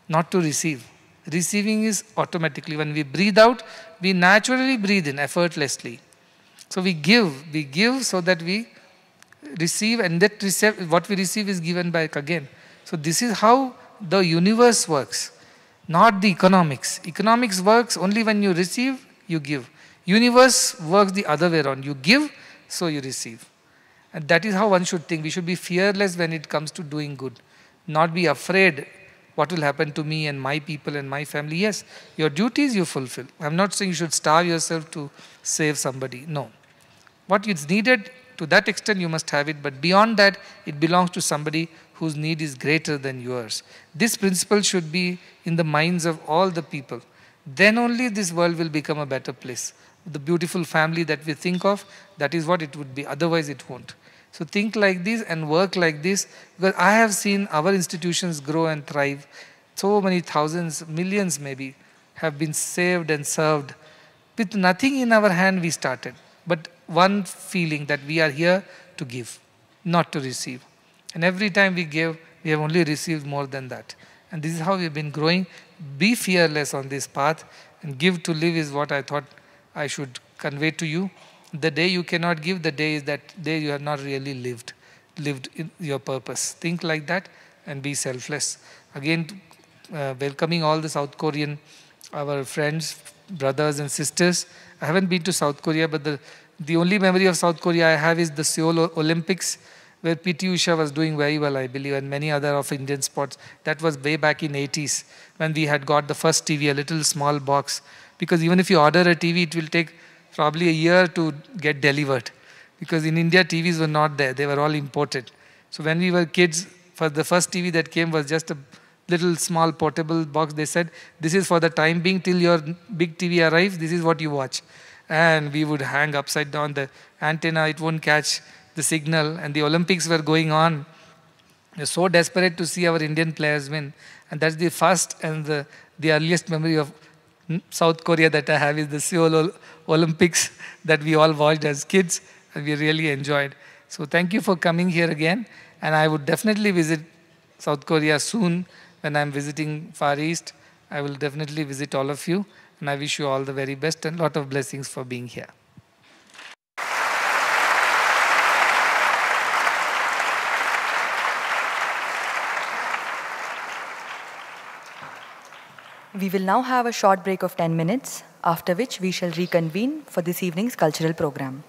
not to receive. Receiving is automatically. When we breathe out, we naturally breathe in effortlessly. So we give so that we receive, and that what we receive is given back again. So this is how the universe works, not the economics. Economics works only when you receive, you give. Universe works the other way around. You give, so you receive. And that is how one should think. We should be fearless when it comes to doing good. Not be afraid what will happen to me and my people and my family. Yes, your duties you fulfill. I'm not saying you should starve yourself to save somebody. No. What is needed, to that extent you must have it, but beyond that, it belongs to somebody whose need is greater than yours. This principle should be in the minds of all the people. Then only this world will become a better place. The beautiful family that we think of, that is what it would be. Otherwise it won't. So think like this and work like this, because I have seen our institutions grow and thrive. So many thousands, millions maybe, have been saved and served. With nothing in our hand we started, but one feeling that we are here to give, not to receive. And every time we give, we have only received more than that. And this is how we have been growing. Be fearless on this path, and give to live is what I thought I should convey to you. The day you cannot give, the day is that day you have not really lived in your purpose. Think like that and be selfless. Again, welcoming all the South Korean, our friends, brothers and sisters. I haven't been to South Korea, but the only memory of South Korea I have is the Seoul Olympics, where P.T. Usha was doing very well, I believe, and many other of Indian sports. That was way back in 80s, when we had got the first TV, a little small box. Because even if you order a TV, it will take probably a year to get delivered. Because in India, TVs were not there. They were all imported. So when we were kids, for the first TV that came was just a little small portable box. They said, this is for the time being till your big TV arrives. This is what you watch. And we would hang upside down the antenna. It won't catch the signal. And the Olympics were going on. We were so desperate to see our Indian players win. And that's the first and the earliest memory of South Korea that I have is the Seoul Olympics that we all watched as kids and we really enjoyed. So thank you for coming here again. And I would definitely visit South Korea soon when I'm visiting Far East. I will definitely visit all of you. And I wish you all the very best and a lot of blessings for being here. We will now have a short break of 10 minutes, after which we shall reconvene for this evening's cultural program.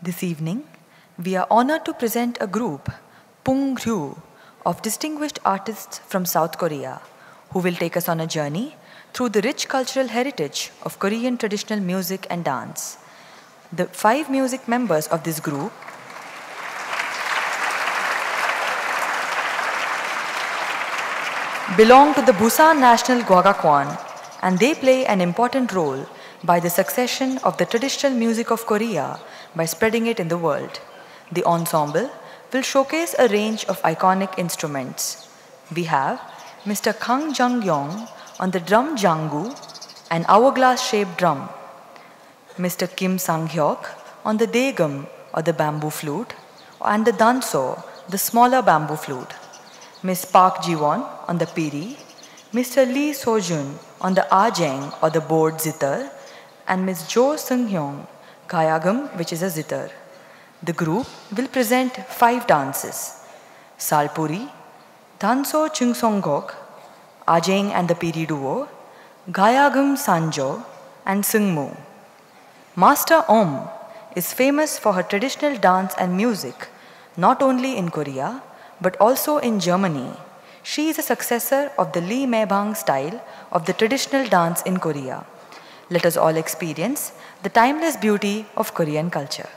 This evening, we are honored to present a group, Pung Ryu, of distinguished artists from South Korea, who will take us on a journey through the rich cultural heritage of Korean traditional music and dance. The 5 music members of this group belong to the Busan National Gwagakwan, and they play an important role by the succession of the traditional music of Korea by spreading it in the world. The ensemble will showcase a range of iconic instruments. We have Mr. Kang Jung-yong on the drum jangu, an hourglass-shaped drum, Mr. Kim Sang-hyuk on the daegum or the bamboo flute, and the danso, the smaller bamboo flute, Ms. Park Ji-won on the piri, Mr. Lee So-jun on the ajeng or the board zither, and Ms. Jo Seung-hyung, gayagum, which is a zither. The group will present 5 dances: Salpuri, Danso Chungsonggok, Ajeng and the Piri Duo, Gayagum Sanjo, and Sungmu. Master Om is famous for her traditional dance and music, not only in Korea, but also in Germany. She is a successor of the Lee Mebang style of the traditional dance in Korea. Let us all experience the timeless beauty of Korean culture.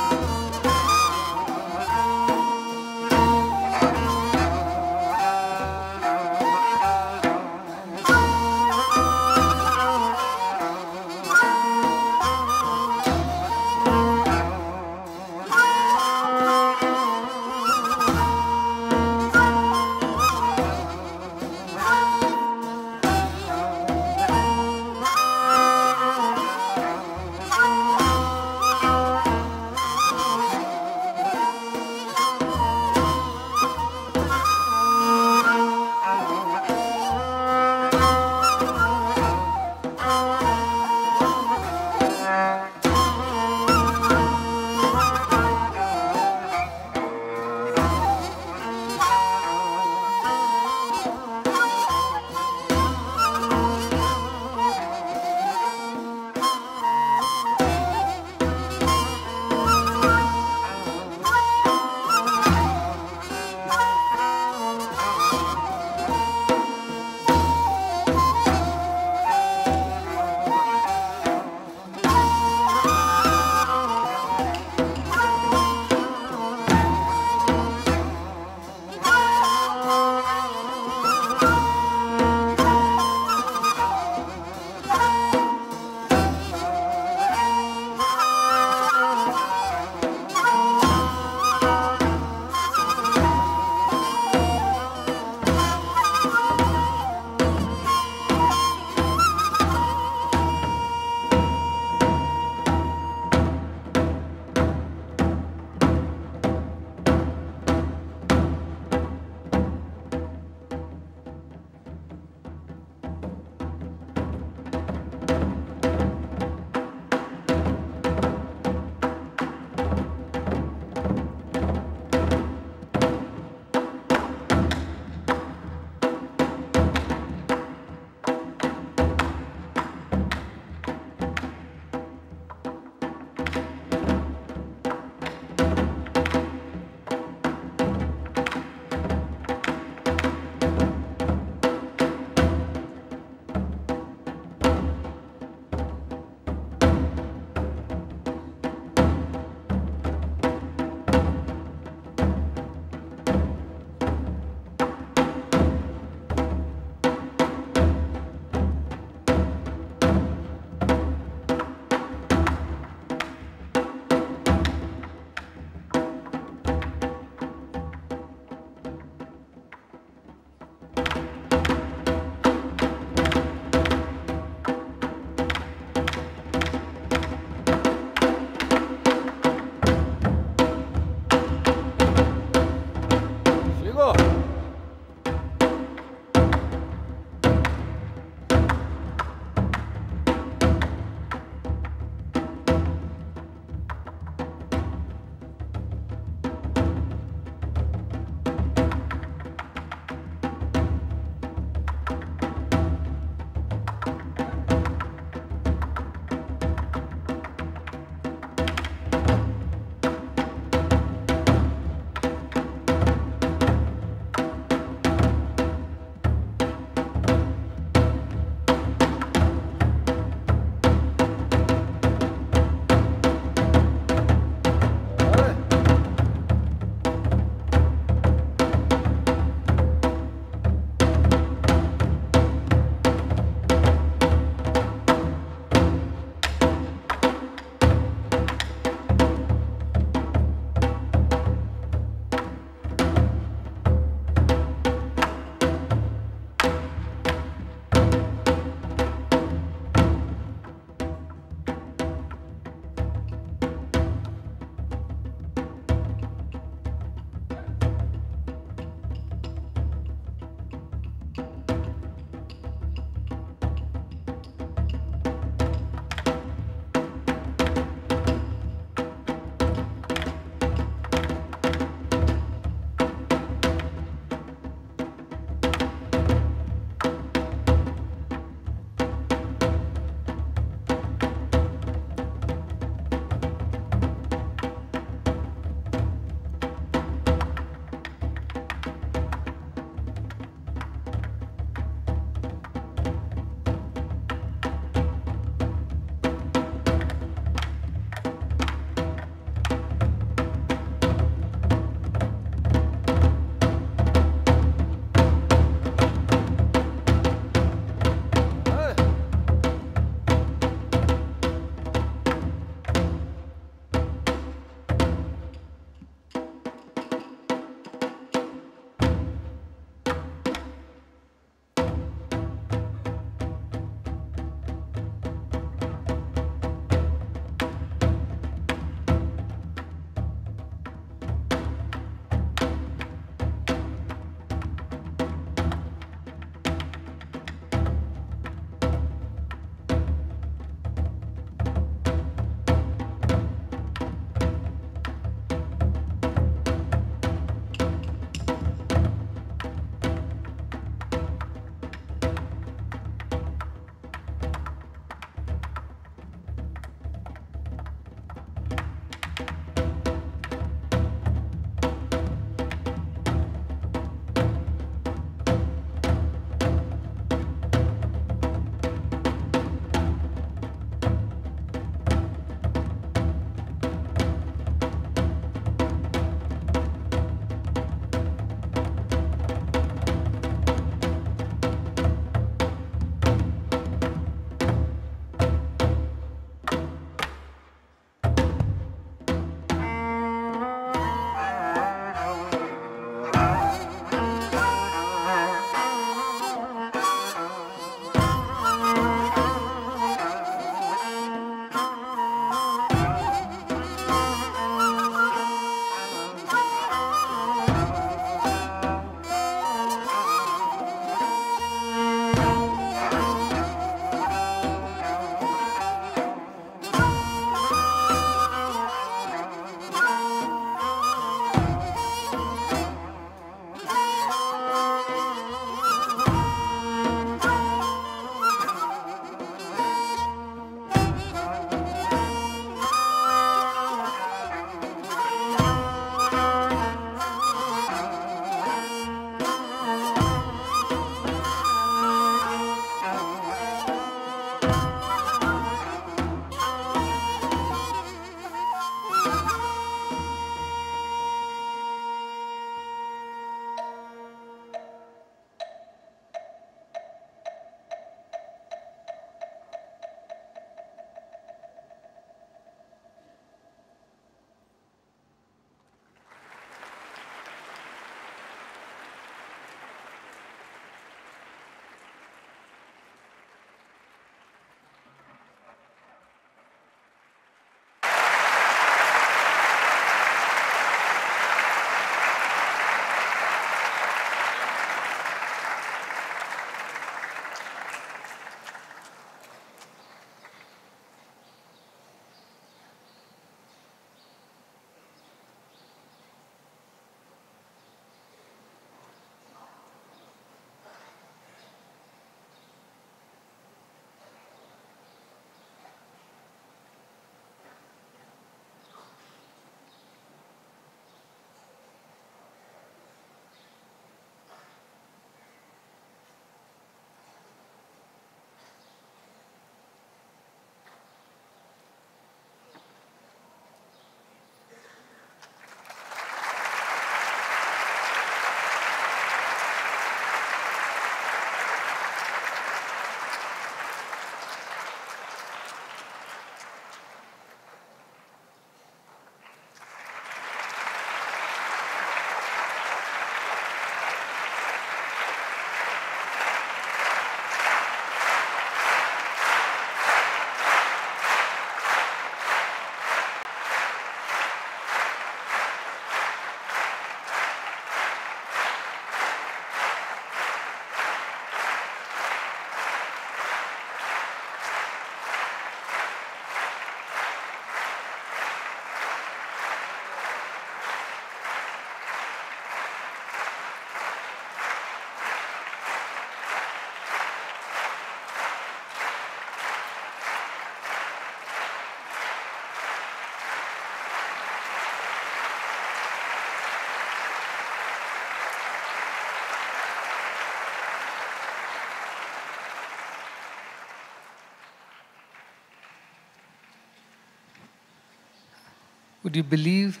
Would you believe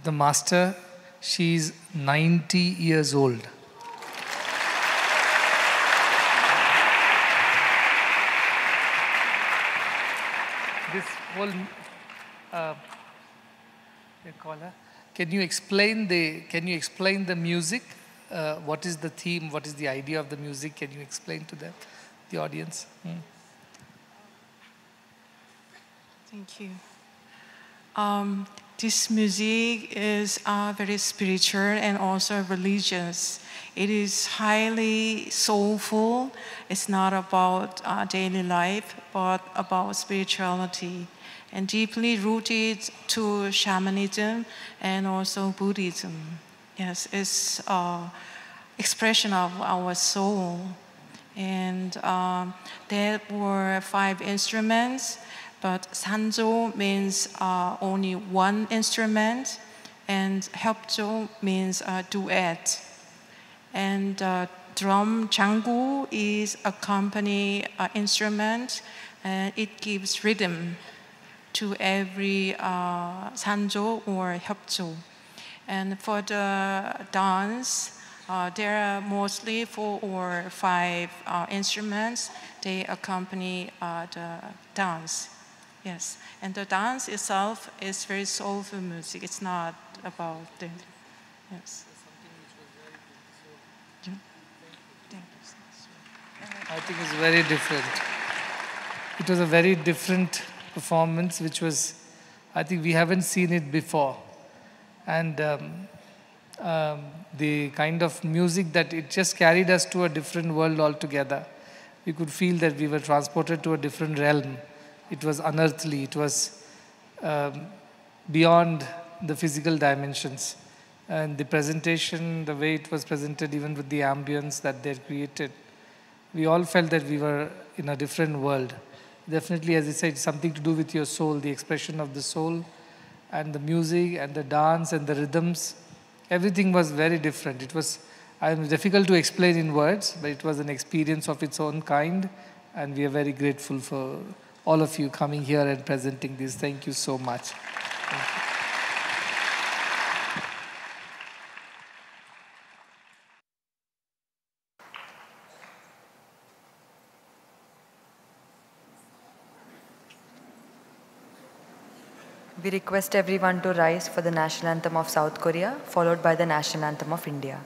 the master, she's 90 years old. This whole, can you explain the music? What is the theme? What is the idea of the music? Can you explain to them, the audience? Thank you. This music is very spiritual and also religious. It is highly soulful. It's not about daily life, but about spirituality, and deeply rooted to shamanism and also Buddhism. Yes, it's expression of our soul. And there were 5 instruments, but sanjo means only one instrument, and hyopjo means duet. And drum changu is a company instrument, and it gives rhythm to every sanjo or hyopjo. And for the dance, there are mostly 4 or 5 instruments. They accompany the dance. Yes, and the dance itself is very soulful music. It's not about the, yes. I think it's very different. It was a very different performance, which was, I think we haven't seen it before. And the kind of music that it just carried us to a different world altogether. We could feel that we were transported to a different realm. It was unearthly. It was beyond the physical dimensions. And the presentation, the way it was presented, even with the ambience that they created, we all felt that we were in a different world. Definitely, as I said, something to do with your soul, the expression of the soul, and the music, and the dance, and the rhythms. Everything was very different. It was difficult to explain in words, but it was an experience of its own kind, and we are very grateful for all of you coming here and presenting this. Thank you so much. Thank you. We request everyone to rise for the national anthem of South Korea, followed by the national anthem of India.